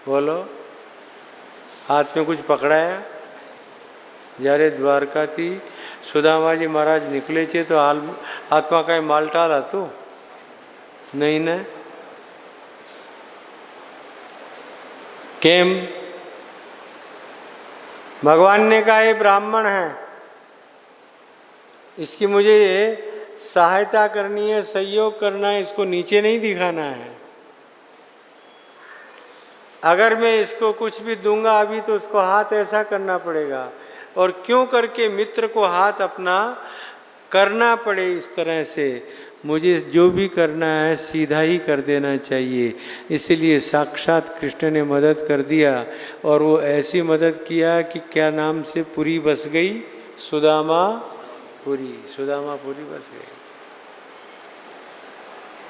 बोलो, हाथ में कुछ पकड़ाया? જ્યારે દ્વારકાથી સુદામાજી મહારાજ નીકળે છે તો હાથમાં કાંઈ માલટાલ હતો નહીં ને? કેમ? भगवान ने कहा ये ब्राह्मण है, इसकी मुझे सहायता करनी है, सहयोग करना है, इसको नीचे नहीं दिखाना है। अगर मैं इसको कुछ भी दूंगा अभी तो उसको हाथ ऐसा करना पड़ेगा। और क्यों करके मित्र को हाथ अपना करना पड़े इस तरह से, मुझे जो भी करना है सीधा ही कर देना चाहिए। इसलिए साक्षात कृष्ण ने मदद कर दिया, और वो ऐसी मदद किया कि क्या नाम से पुरी बस गई, सुदामापुरी। सुदामापुरी बस गई।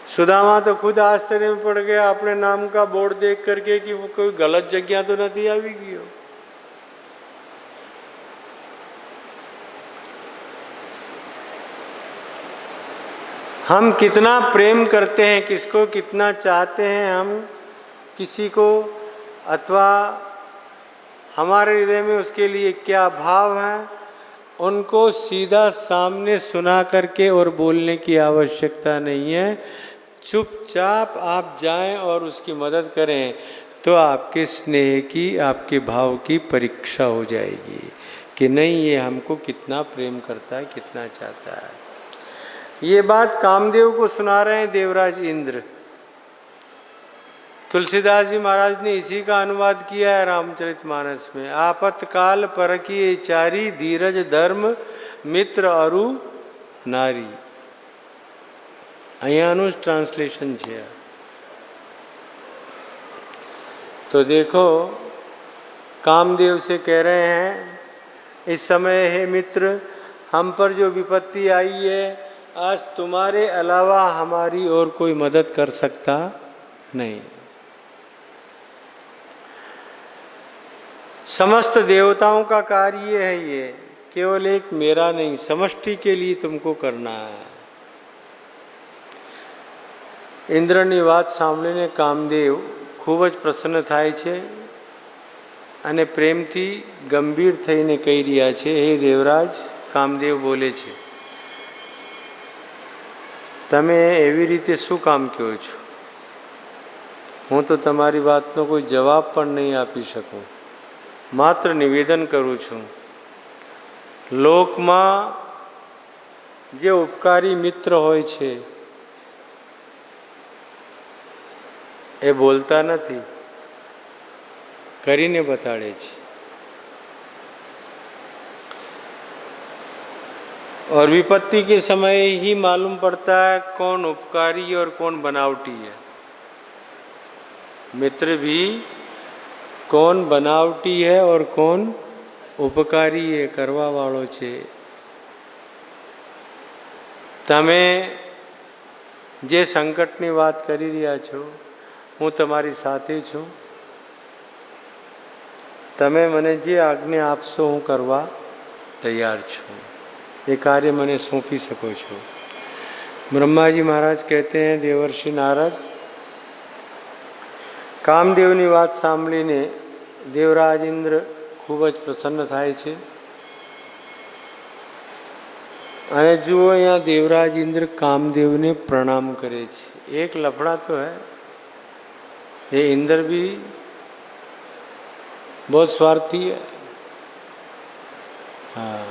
सुदामा तो खुद आश्चर्य में पड़ गया अपने नाम का बोर्ड देख करके कि वो कोई गलत जगह तो नहीं आई गई हो। हम कितना प्रेम करते हैं, किसको कितना चाहते हैं हम किसी को, अथवा हमारे हृदय में उसके लिए क्या भाव है, उनको सीधा सामने सुना करके और बोलने की आवश्यकता नहीं है। चुपचाप आप जाएं और उसकी मदद करें तो आपके स्नेह की, आपके भाव की परीक्षा हो जाएगी कि नहीं ये हमको कितना प्रेम करता है, कितना चाहता है। ये बात कामदेव को सुना रहे हैं देवराज इंद्र। तुलसीदास जी महाराज ने इसी का अनुवाद किया है रामचरितमानस में। आपतकाल परकीय चारी, धीरज धर्म मित्र अरु नारी। અહીંયાનું જ ટ્રાન્સલેશન છે। तो देखो कामदेव से कह रहे हैं इस समय हे मित्र, हम पर जो विपत्ति आई है, आज तुम्हारे अलावा हमारी और कोई मदद कर सकता नहीं। समस्त देवताओं का कार्य है ये, केवल एक मेरा नहीं, समष्टि के लिए तुमको करना है। ઇન્દ્રની વાત સાંભળીને કામદેવ ખૂબ જ પ્રસન્ન થાય છે અને પ્રેમથી ગંભીર થઈને કહી રહ્યા છે, હે દેવરાજ, કામદેવ બોલે છે, તમે એવી રીતે શું કામ કહો છો? હું તો તમારી વાતનો કોઈ જવાબ પણ નહીં આપી શકું, માત્ર નિવેદન કરું છું। લોકમાં જે ઉપકારી મિત્ર હોય છે એ બોલતા નથી, કરીને બતાડે છે। और विपत्ति के समय ही मालूम पड़ता है कौन उपकारी और कौन बनावटी है। मित्र भी कौन बनावटी है और कौन उपकारी है, करवा वाળો છે। તમે જે સંકટની વાત કરી રહ્યા છો, હું તમારી સાથે છું। તમે મને જે આજ્ઞા આપશો હું કરવા તૈયાર છું। ये कार्य मैंने सौंपी सको छो। ब्रह्मा जी महाराज कहते हैं, देवर्षि नारद कामदेवनी बात सांभळीने देवराज इंद्र खूब ज प्रसन्न थाय छे। अने जुओ अहींया देवराज इंद्र कामदेव ने प्रणाम करे छे। एक लफड़ा तो है, ये इंद्र भी बहुत स्वार्थी है। हाँ,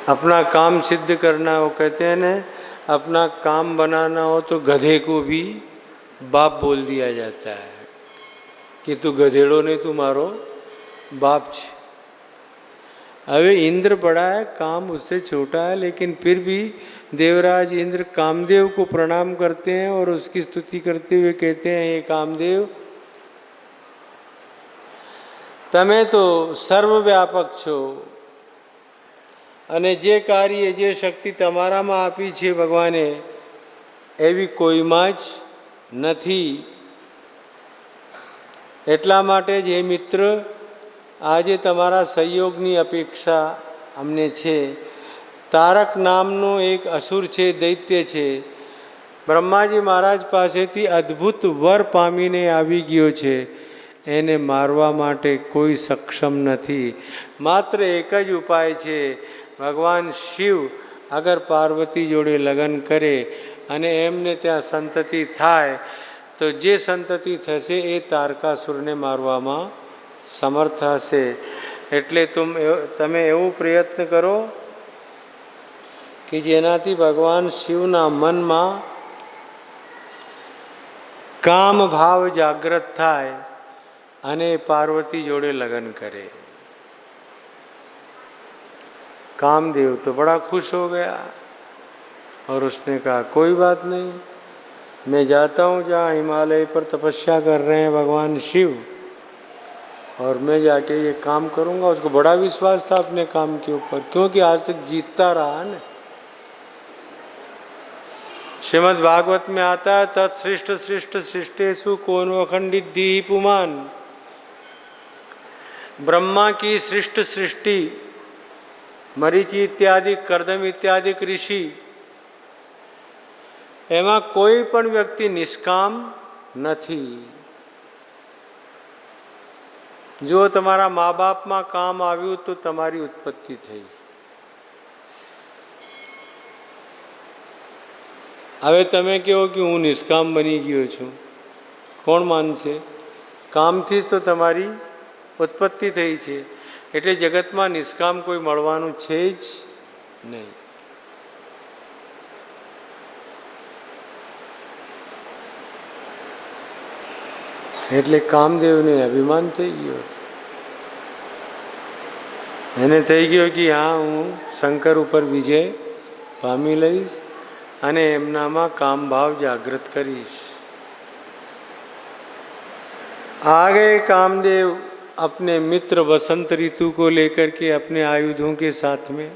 अपना काम सिद्ध करना, वो कहते हैं ना, अपना काम बनाना हो तो गधे को भी बाप बोल दिया जाता है कि तू गधेड़ो ने तू मारो बाप छे। अबे इंद्र बड़ा है, काम उससे छोटा है, लेकिन फिर भी देवराज इंद्र कामदेव को प्रणाम करते हैं और उसकी स्तुति करते हुए कहते हैं, हे कामदेव, तमे तो सर्वव्यापक छो અને જે કાર્ય જે શક્તિ તમારામાં આપી છે ભગવાને એવી કોઈમાં જ નથી। એટલા માટે જ હે મિત્ર, આજે તમારા સહયોગની અપેક્ષા અમને છે। તારક નામનો એક અસુર છે, દૈત્ય છે, બ્રહ્માજી મહારાજ પાસેથી અદ્ભુત વર પામીને આવી ગયો છે। એને મારવા માટે કોઈ સક્ષમ નથી। માત્ર એક જ ઉપાય છે, ભગવાન શિવ અગર પાર્વતી જોડે લગ્ન કરે અને એમને ત્યાં સંતતિ થાય તો જે સંતતિ થશે એ તારકાસુરને મારવામાં સમર્થ હશે। એટલે તમે એવો પ્રયત્ન કરો કે જેનાથી ભગવાન શિવના મનમાં કામ ભાવ જાગૃત થાય અને પાર્વતી જોડે લગ્ન કરે। कामदेव तो बड़ा खुश हो गया और उसने कहा, कोई बात नहीं, मैं जाता हूँ जहाँ हिमालय पर तपस्या कर रहे हैं भगवान शिव, और मैं जाके ये काम करूँगा। उसको बड़ा विश्वास था अपने काम के ऊपर, क्योंकि आज तक जीतता रहा न। श्रीमद् भागवत में आता है, तत्सृष्ट सृष्ट सृष्टेषु कौन अखंडित दी पुमान। ब्रह्मा की सृष्ट सृष्टि, मरीचि इत्यादि, कर्दम इत्यादि ऋषि, एमा कोई पण व्यक्ति निष्काम नहीं। जो तमारा माँ बाप में काम आव्यु तो तमारी उत्पत्ति थई। हवे तमे कहो कि हूँ निष्काम बनी गयो छूँ, कोण मानशे? कामथी ज तो तमारी उत्पत्ति थई छे। એટલે જગતમાં નિષ્કામ કોઈ મળવાનું છે જ નહીં। એટલે કામદેવને અભિમાન થઈ ગયો એને થઈ ગયો કે હા હું શંકર ઉપર વિજય પામી લઈશ અને એમનામાં કામ ભાવ જાગૃત કરીશ. आ गए कामदेव अपने मित्र वसंत ऋतु को लेकर के अपने आयुधों के साथ में.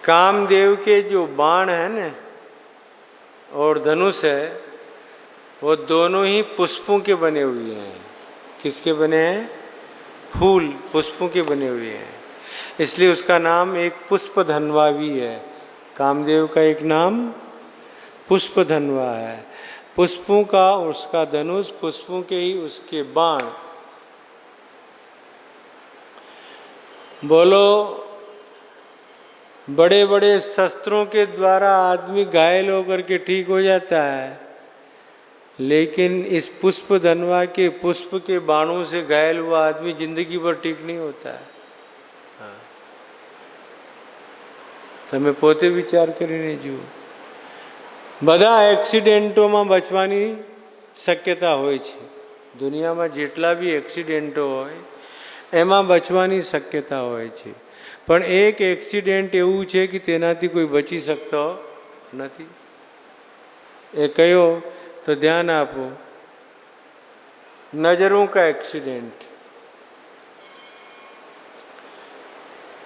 कामदेव के जो बाण है न और धनुष है वो दोनों ही पुष्पों के बने हुए हैं. किसके बने हैं? फूल पुष्पों के बने हुए हैं. इसलिए उसका नाम एक पुष्पधनवा भी है. कामदेव का एक नाम पुष्पधनवा है. पुष्पों का उसका धनुष, पुष्पों के ही उसके बाण. बोलो, बड़े बड़े शस्त्रों के द्वारा आदमी घायल होकर के ठीक हो जाता है, लेकिन इस पुष्प धनवा के पुष्प के बाणों से घायल हुआ आदमी जिंदगी भर ठीक नहीं होता है. તમે પોતે વિચાર કરીને જુઓ. બધા એક્સિડેન્ટોમાં બચવાની શક્યતા હોય છે. દુનિયામાં જેટલા બી એક્સિડેન્ટો હોય એમાં બચવાની શક્યતા હોય છે, પણ એક એક્સિડેન્ટ એવું છે કે તેનાથી કોઈ બચી શકતો નથી. એ કયો? તો ધ્યાન આપો, नजरों का एक्सीडेंट.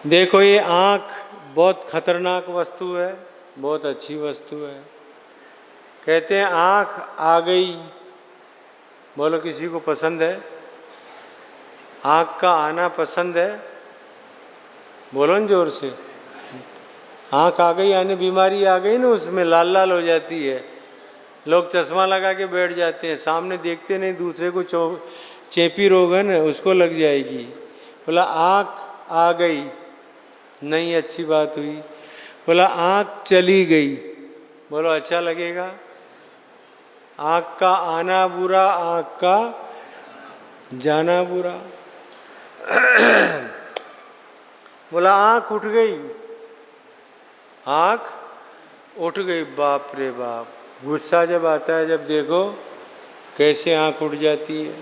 देखो, ये आँख बहुत खतरनाक वस्तु है, बहुत अच्छी वस्तु है. कहते हैं आँख आ गई. बोलो, किसी को पसंद है? आँख का आना पसंद है? बोलो न जोर से. आँख आ गई यानी बीमारी आ गई ना, उसमें लाल लाल हो जाती है. लोग चश्मा लगा के बैठ जाते हैं, सामने देखते नहीं, दूसरे को चेपी रोग है ना, उसको लग जाएगी. बोला आँख आ गई, नहीं अच्छी बात हुई. बोला आँख चली गई, बोलो अच्छा लगेगा? आँख का आना बुरा, आँख का जाना बुरा. बोला आँख उठ गई, आँख उठ गई. बाप रे बाप, गुस्सा जब आता है, जब देखो कैसे आँख उठ जाती है.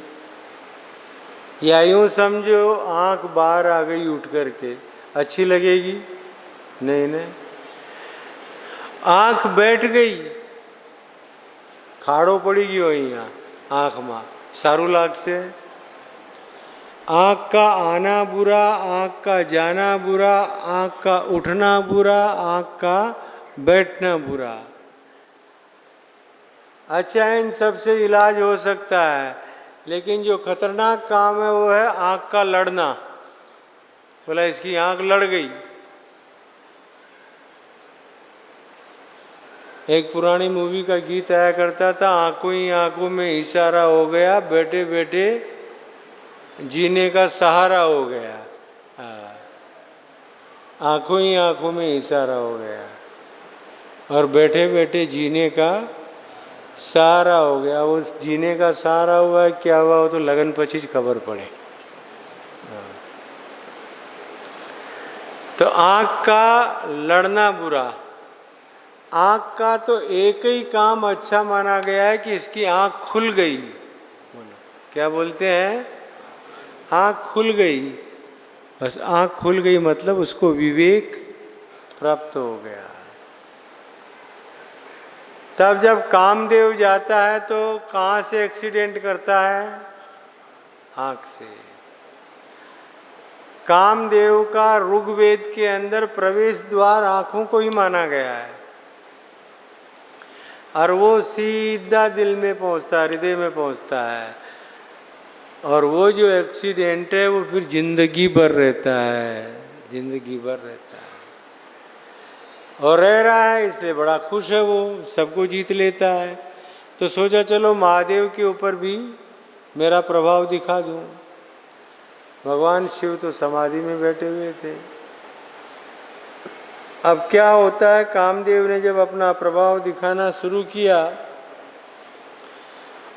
या यूँ समझो आँख बाहर आ गई उठ करके, अच्छी लगेगी? नहीं नहीं. आँख बैठ गई, ખાડો પડી ગયો અહીંયા આંખમાં, સારું લાગશે? आँख का आना बुरा, आँख का जाना बुरा, आँख का उठना बुरा, आँख का बैठना बुरा. अच्छा, इन सब से इलाज हो सकता है, लेकिन जो खतरनाक काम है वो है आँख का लड़ना. बोला इसकी आँख लड़ गई. एक पुरानी मूवी का गीत आया करता था, आंखों ही आंखों में इशारा हो गया, बैठे बैठे जीने का सहारा हो गया. आंखों ही आंखों में इशारा हो गया और बैठे बैठे जीने का सहारा हो गया. वो जीने का सहारा हुआ है, क्या हुआ वो तो लगन पछी खबर पड़े. तो आँख का लड़ना बुरा. आँख का तो एक ही काम अच्छा माना गया है कि इसकी आँख खुल गई. क्या बोलते हैं? आँख खुल गई. बस आँख खुल गई मतलब उसको विवेक प्राप्त हो गया. तब जब कामदेव जाता है तो कहाँ से एक्सीडेंट करता है? आँख से. कामदेव का ऋग्वेद के अंदर प्रवेश द्वार आँखों को ही माना गया है, और वो सीधा दिल में पहुंचता है, हृदय में पहुंचता है. और वो जो एक्सीडेंट है वो फिर जिंदगी भर रहता है, जिंदगी भर रहता है. और रह रहा है, इसलिए बड़ा खुश है, वो सबको जीत लेता है. तो सोचा चलो महादेव के ऊपर भी मेरा प्रभाव दिखा दूं. भगवान शिव तो समाधि में बैठे हुए थे. अब क्या होता है, कामदेव ने जब अपना प्रभाव दिखाना शुरू किया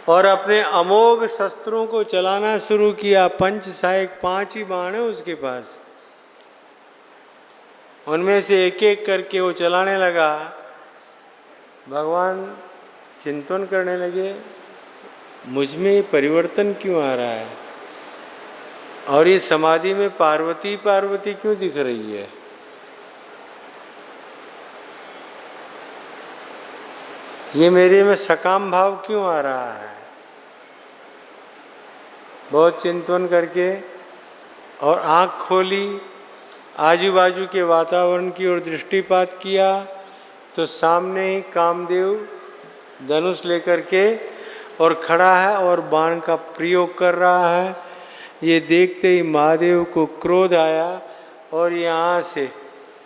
और अपने अमोघ शस्त्रों को चलाना शुरू किया, पंच सहायक 5 ही बाण है उसके पास, उनमें से एक एक करके वो चलाने लगा. भगवान चिंतन करने लगे, मुझ में ये परिवर्तन क्यों आ रहा है, और ये समाधि में पार्वती पार्वती क्यों दिख रही है। ये मेरे में सकाम भाव क्यों आ रहा है। बहुत चिंतन करके और आँख खोली, आजू बाजू के वातावरण की ओर दृष्टिपात किया, तो सामने ही कामदेव धनुष लेकर के और खड़ा है और बाण का प्रयोग कर रहा है। ये देखते ही महादेव को क्रोध आया और यहाँ से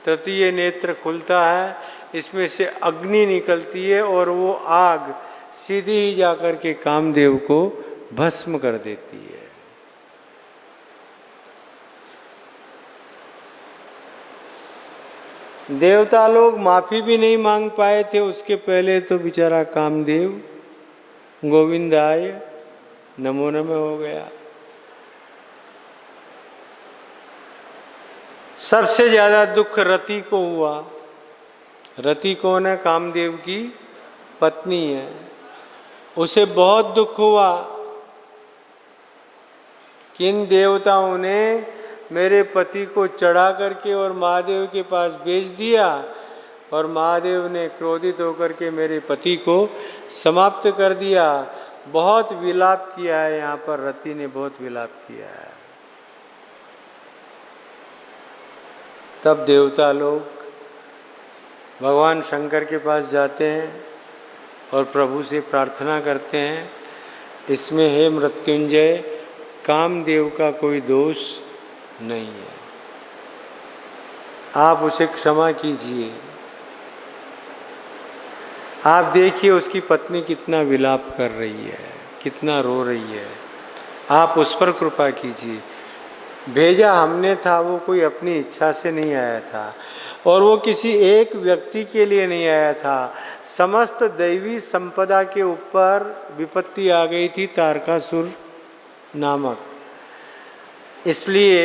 तृतीय नेत्र खुलता है, इसमें से अग्नि निकलती है और वो आग सीधी ही जाकर के कामदेव को भस्म कर देती है। देवता लोग माफी भी नहीं मांग पाए थे, उसके पहले तो बेचारा कामदेव गोविंदाय नमो नमः हो गया। सबसे ज्यादा दुख रति को हुआ। रति कौन है? कामदेव की पत्नी है। उसे बहुत दुख हुआ कि इन देवताओं ने मेरे पति को चढ़ा करके और महादेव के पास भेज दिया, और महादेव ने क्रोधित होकर के मेरे पति को समाप्त कर दिया। बहुत विलाप किया है, यहाँ पर रति ने बहुत विलाप किया है। तब देवता लोग भगवान शंकर के पास जाते हैं और प्रभु से प्रार्थना करते हैं, इसमें हे मृत्युंजय कामदेव का कोई दोष नहीं है, आप उसे क्षमा कीजिए। आप देखिए उसकी पत्नी कितना विलाप कर रही है, कितना रो रही है, आप उस पर कृपा कीजिए। भेजा हमने था, वो कोई अपनी इच्छा से नहीं आया था, और वो किसी एक व्यक्ति के लिए नहीं आया था। समस्त दैवी संपदा के ऊपर विपत्ति आ गई थी तारकासुर नामक, इसलिए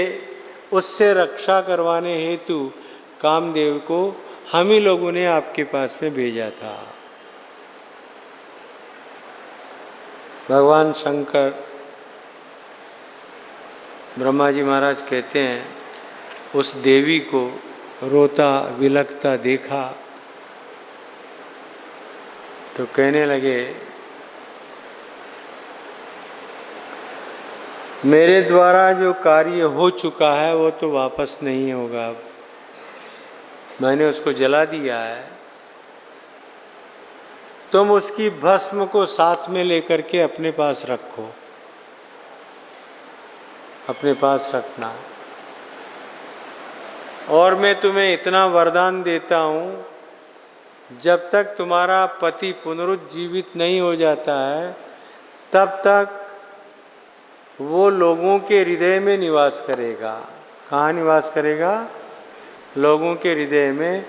उससे रक्षा करवाने हेतु कामदेव को हम ही लोगों ने आपके पास में भेजा था। भगवान शंकर ब्रह्मा जी महाराज कहते हैं, उस देवी को रोता विलखता देखा तो कहने लगे, मेरे द्वारा जो कार्य हो चुका है वो तो वापस नहीं होगा, अब मैंने उसको जला दिया है, तुम उसकी भस्म को साथ में लेकर के अपने पास रखो, अपने पास रखना। और मैं तुम्हें इतना वरदान देता हूँ, जब तक तुम्हारा पति पुनरुज्जीवित नहीं हो जाता है तब तक वो लोगों के हृदय में निवास करेगा। कहाँ निवास करेगा? लोगों के हृदय में,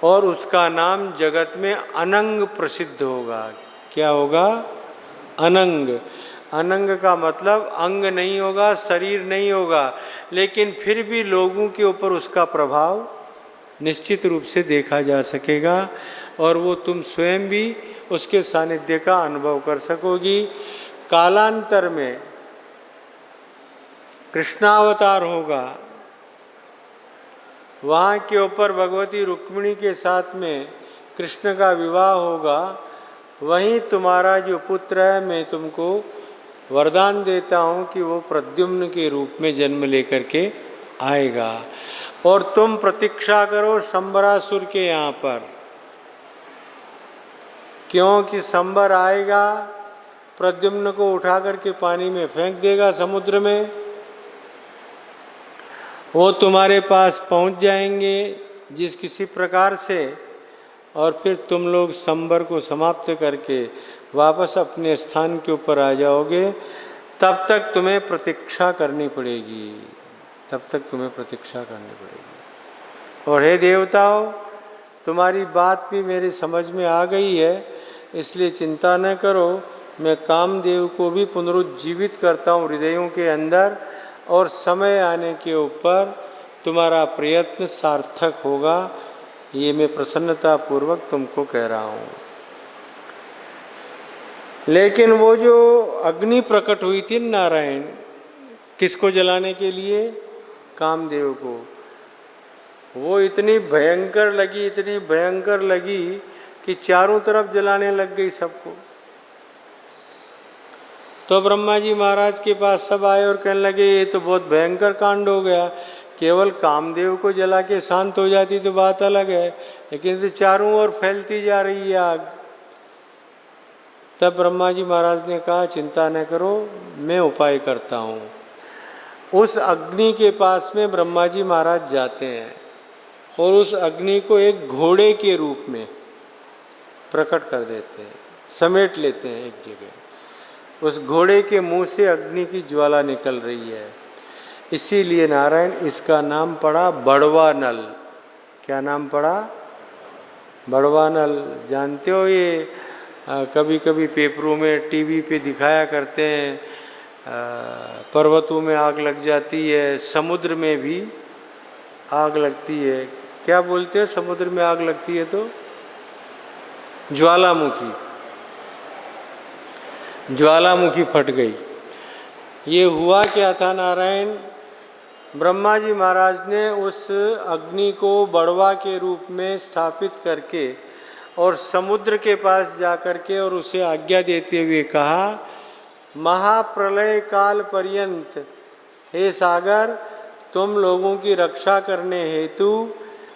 और उसका नाम जगत में अनंग प्रसिद्ध होगा। क्या होगा? अनंग। अनंग का मतलब अंग नहीं होगा, शरीर नहीं होगा, लेकिन फिर भी लोगों के ऊपर उसका प्रभाव निश्चित रूप से देखा जा सकेगा, और वो तुम स्वयं भी उसके सानिध्य का अनुभव कर सकोगी। कालांतर में कृष्णावतार होगा, वहाँ के ऊपर भगवती रुक्मिणी के साथ में कृष्ण का विवाह होगा। वहीं तुम्हारा जो पुत्र है, मैं तुमको वरदान देता हूँ कि वो प्रद्युम्न के रूप में जन्म लेकर के आएगा, और तुम प्रतीक्षा करो शंबरासुर के यहाँ पर, क्योंकि शंबर आएगा, प्रद्युम्न को उठा करके पानी में फेंक देगा समुद्र में, वो तुम्हारे पास पहुंच जाएंगे जिस किसी प्रकार से, और फिर तुम लोग शंबर को समाप्त करके वापस अपने स्थान के ऊपर आ जाओगे। तब तक तुम्हें प्रतीक्षा करनी पड़ेगी, तब तक तुम्हें प्रतीक्षा करनी पड़ेगी। और हे देवताओं, तुम्हारी बात भी मेरी समझ में आ गई है, इसलिए चिंता न करो, मैं कामदेव को भी पुनरुज्जीवित करता हूँ हृदयों के अंदर, और समय आने के ऊपर तुम्हारा प्रयत्न सार्थक होगा। ये मैं प्रसन्नता पूर्वक तुमको कह रहा हूँ। लेकिन वो जो अग्नि प्रकट हुई थी नारायण, किसको जलाने के लिए? कामदेव को। वो इतनी भयंकर लगी, इतनी भयंकर लगी कि चारों तरफ जलाने लग गई सबको। तो ब्रह्मा जी महाराज के पास सब आए और कहने लगे ये तो बहुत भयंकर कांड हो गया, केवल कामदेव को जला के शांत हो जाती तो बात अलग है, लेकिन तो चारों ओर फैलती जा रही है आग। तब ब्रह्मा जी महाराज ने कहा चिंता न करो, मैं उपाय करता हूँ। उस अग्नि के पास में ब्रह्मा जी महाराज जाते हैं और उस अग्नि को एक घोड़े के रूप में प्रकट कर देते हैं, समेट लेते हैं एक जगह। उस घोड़े के मुंह से अग्नि की ज्वाला निकल रही है, इसीलिए नारायण इसका नाम पड़ा बड़वा नल। क्या नाम पड़ा? बड़वा नल। जानते हो ये कभी कभी पेपरों में टीवी पे दिखाया करते हैं, पर्वतों में आग लग जाती है, समुद्र में भी आग लगती है। क्या बोलते हैं समुद्र में आग लगती है तो? ज्वालामुखी। ज्वालामुखी फट गई। ये हुआ क्या था नारायण? ब्रह्मा जी महाराज ने उस अग्नि को बड़वा के रूप में स्थापित करके और समुद्र के पास जाकर के और उसे आज्ञा देते हुए कहा, महाप्रलय काल पर्यंत हे सागर, तुम लोगों की रक्षा करने हेतु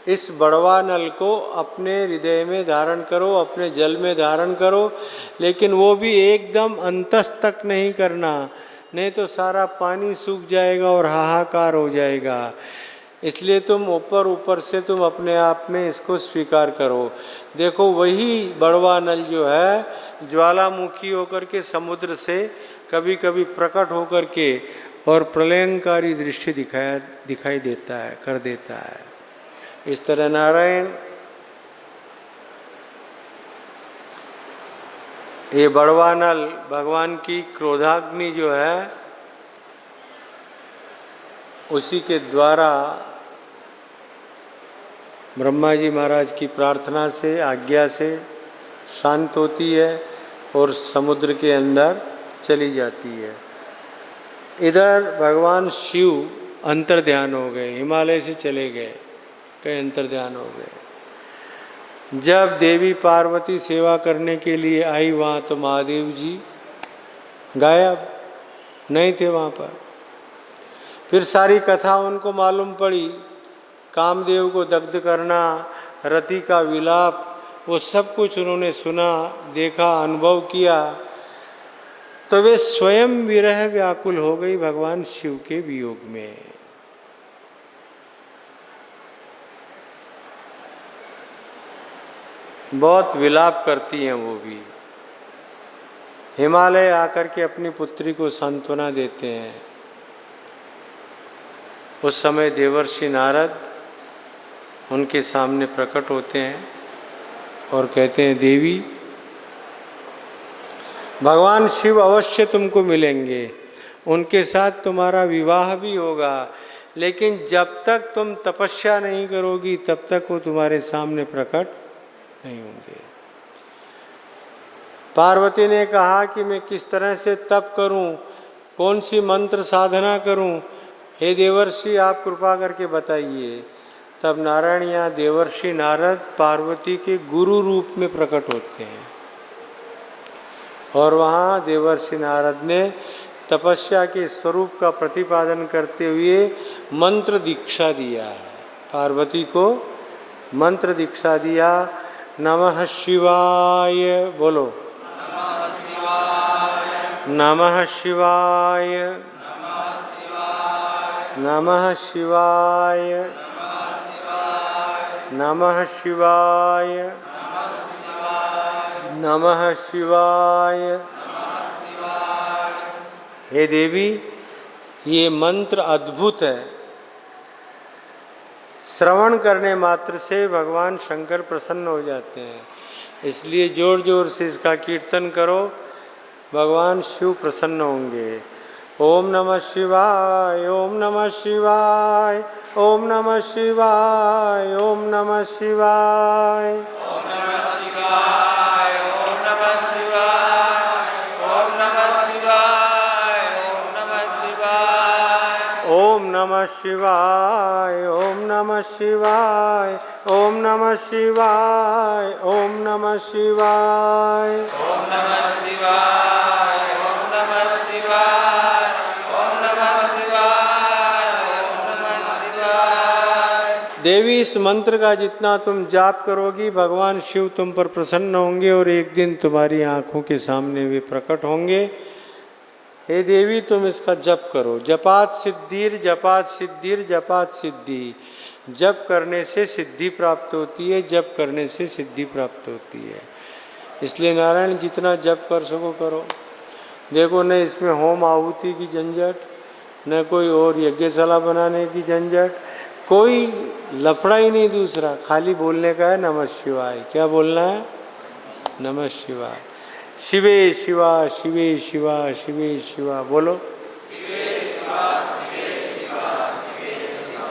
इस बड़वा नल को अपने हृदय में धारण करो, अपने जल में धारण करो, लेकिन वो भी एकदम अंतस तक नहीं करना, नहीं तो सारा पानी सूख जाएगा और हाहाकार हो जाएगा। इसलिए तुम ऊपर ऊपर से तुम अपने आप में इसको स्वीकार करो। देखो वही बड़वा नल जो है ज्वालामुखी होकर के समुद्र से कभी कभी प्रकट होकर के और प्रलयंकारी दृश्य दिखाई देता है, कर देता है। इस तरह नारायण ये बड़वा नल भगवान की क्रोधाग्नि जो है उसी के द्वारा ब्रह्मा जी महाराज की प्रार्थना से, आज्ञा से शांत होती है और समुद्र के अंदर चली जाती है। इधर भगवान शिव अंतर्ध्यान हो गए, हिमालय से चले गए, कहीं अंतर्ध्यान हो गए। जब देवी पार्वती सेवा करने के लिए आई वहाँ तो महादेव जी गायब, नहीं थे वहाँ पर। फिर सारी कथा उनको मालूम पड़ी, कामदेव को दग्ध करना, रति का विलाप, वो सब कुछ उन्होंने सुना, देखा, अनुभव किया। तो वे स्वयं विरह व्याकुल हो गई भगवान शिव के वियोग में। बहुत विलाप करती हैं वो भी। हिमालय आकर के अपनी पुत्री को सांत्वना देते हैं। उस समय देवर्षि नारद उनके सामने प्रकट होते हैं और कहते हैं, देवी भगवान शिव अवश्य तुमको मिलेंगे, उनके साथ तुम्हारा विवाह भी होगा, लेकिन जब तक तुम तपस्या नहीं करोगी तब तक वो तुम्हारे सामने प्रकट नहीं होंगे। पार्वती ने कहा कि मैं किस तरह से तप करूं, कौन सी मंत्र साधना करूं, हे देवर्षि आप कृपा करके बताइए। तब नारायण यहाँ देवर्षि नारद पार्वती के गुरु रूप में प्रकट होते हैं और वहाँ देवर्षि नारद ने तपस्या के स्वरूप का प्रतिपादन करते हुए मंत्र दीक्षा दिया है। पार्वती को मंत्र दीक्षा दिया। नमः शिवाय बोलो, नमः शिवाय, नमः शिवाय, नमः शिवाय, नमः शिवाय। हे देवी, ये मंत्र अद्भुत है। श्रवण करने मात्र से भगवान शंकर प्रसन्न हो जाते हैं, इसलिए जोर जोर से इसका कीर्तन करो, भगवान शिव प्रसन्न होंगे। ओम नमः शिवाय, ओम नमः शिवाय, ओम नमः शिवाय, ओम नमः शिवाय, ओम नमः शिवाय, ओम नमः शिवाय, नमः शिवाय, ओम नमः शिवाय, ओम नमः शिवाय, ओम नमः शिवाय। ओम नमः शिवाय, ओम नमः शिवाय, ओम नमः शिवाय, ओम नमः शिवाय। देवी, इस मंत्र का जितना तुम जाप करोगी, भगवान शिव तुम पर प्रसन्न होंगे और एक दिन तुम्हारी आंखों के सामने वे प्रकट होंगे। हे देवी, तुम इसका जप करो। जपात सिद्धिर, जपात सिद्धिर, जपात सिद्धि। जप करने से सिद्धि प्राप्त होती है, जप करने से सिद्धि प्राप्त होती है। इसलिए नारायण जितना जप कर सको करो। देखो, न इसमें होम आहुति की झंझट, न कोई और यज्ञशाला बनाने की झंझट, कोई लफड़ा ही नहीं। दूसरा खाली बोलने का है नमः शिवाय। क्या बोलना है? नमः शिवाय। शिवे शिवा, शिवे शिवा, शिवे शिवा। बोलो, शिवे शिवा, शिवे शिवा, शिवे शिवा।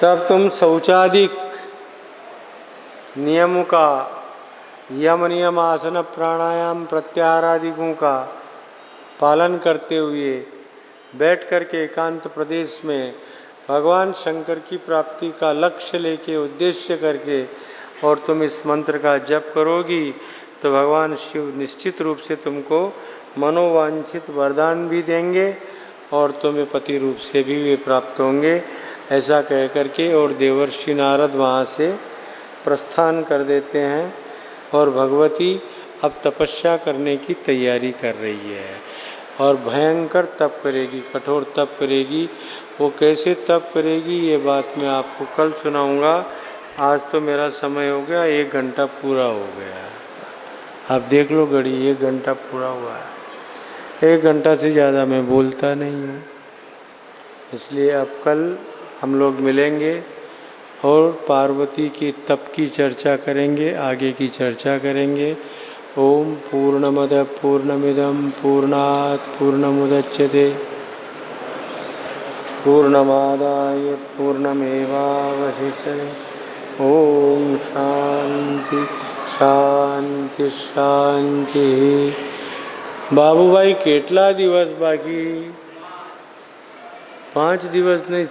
तब तुम शौचादिक नियमों का, यम नियम, आसन, प्राणायाम, प्रत्याहार आदिकों का पालन करते हुए बैठ कर के एकांत प्रदेश में भगवान शंकर की प्राप्ति का लक्ष्य लेके, उद्देश्य करके, और तुम इस मंत्र का जप करोगी तो भगवान शिव निश्चित रूप से तुमको मनोवांछित वरदान भी देंगे और तुम्हें पति रूप से भी वे प्राप्त होंगे। ऐसा कह करके और देवर्षि नारद वहाँ से प्रस्थान कर देते हैं और भगवती अब तपस्या करने की तैयारी कर रही है और भयंकर तप करेगी, कठोर तप करेगी। वो कैसे तप करेगी ये बात मैं आपको कल सुनाऊंगा। आज तो मेरा समय हो गया, 1 घंटा पूरा हो गया। आप देख लो घड़ी, 1 घंटा पूरा हुआ है। 1 घंटा से ज़्यादा मैं बोलता नहीं हूँ। इसलिए अब कल हम लोग मिलेंगे और पार्वती की तप की चर्चा करेंगे, आगे की चर्चा करेंगे। ओम पूर्णमद पूर्णमिदं पूर्णात् पूर्णमुदच्यते पूर्णमादाय पूर्णमेवावशिष्यते। ओम शांति शांति शांति। बाबूभाई, કેટલા દિવસ બાકી? 5 દિવસ નહીં,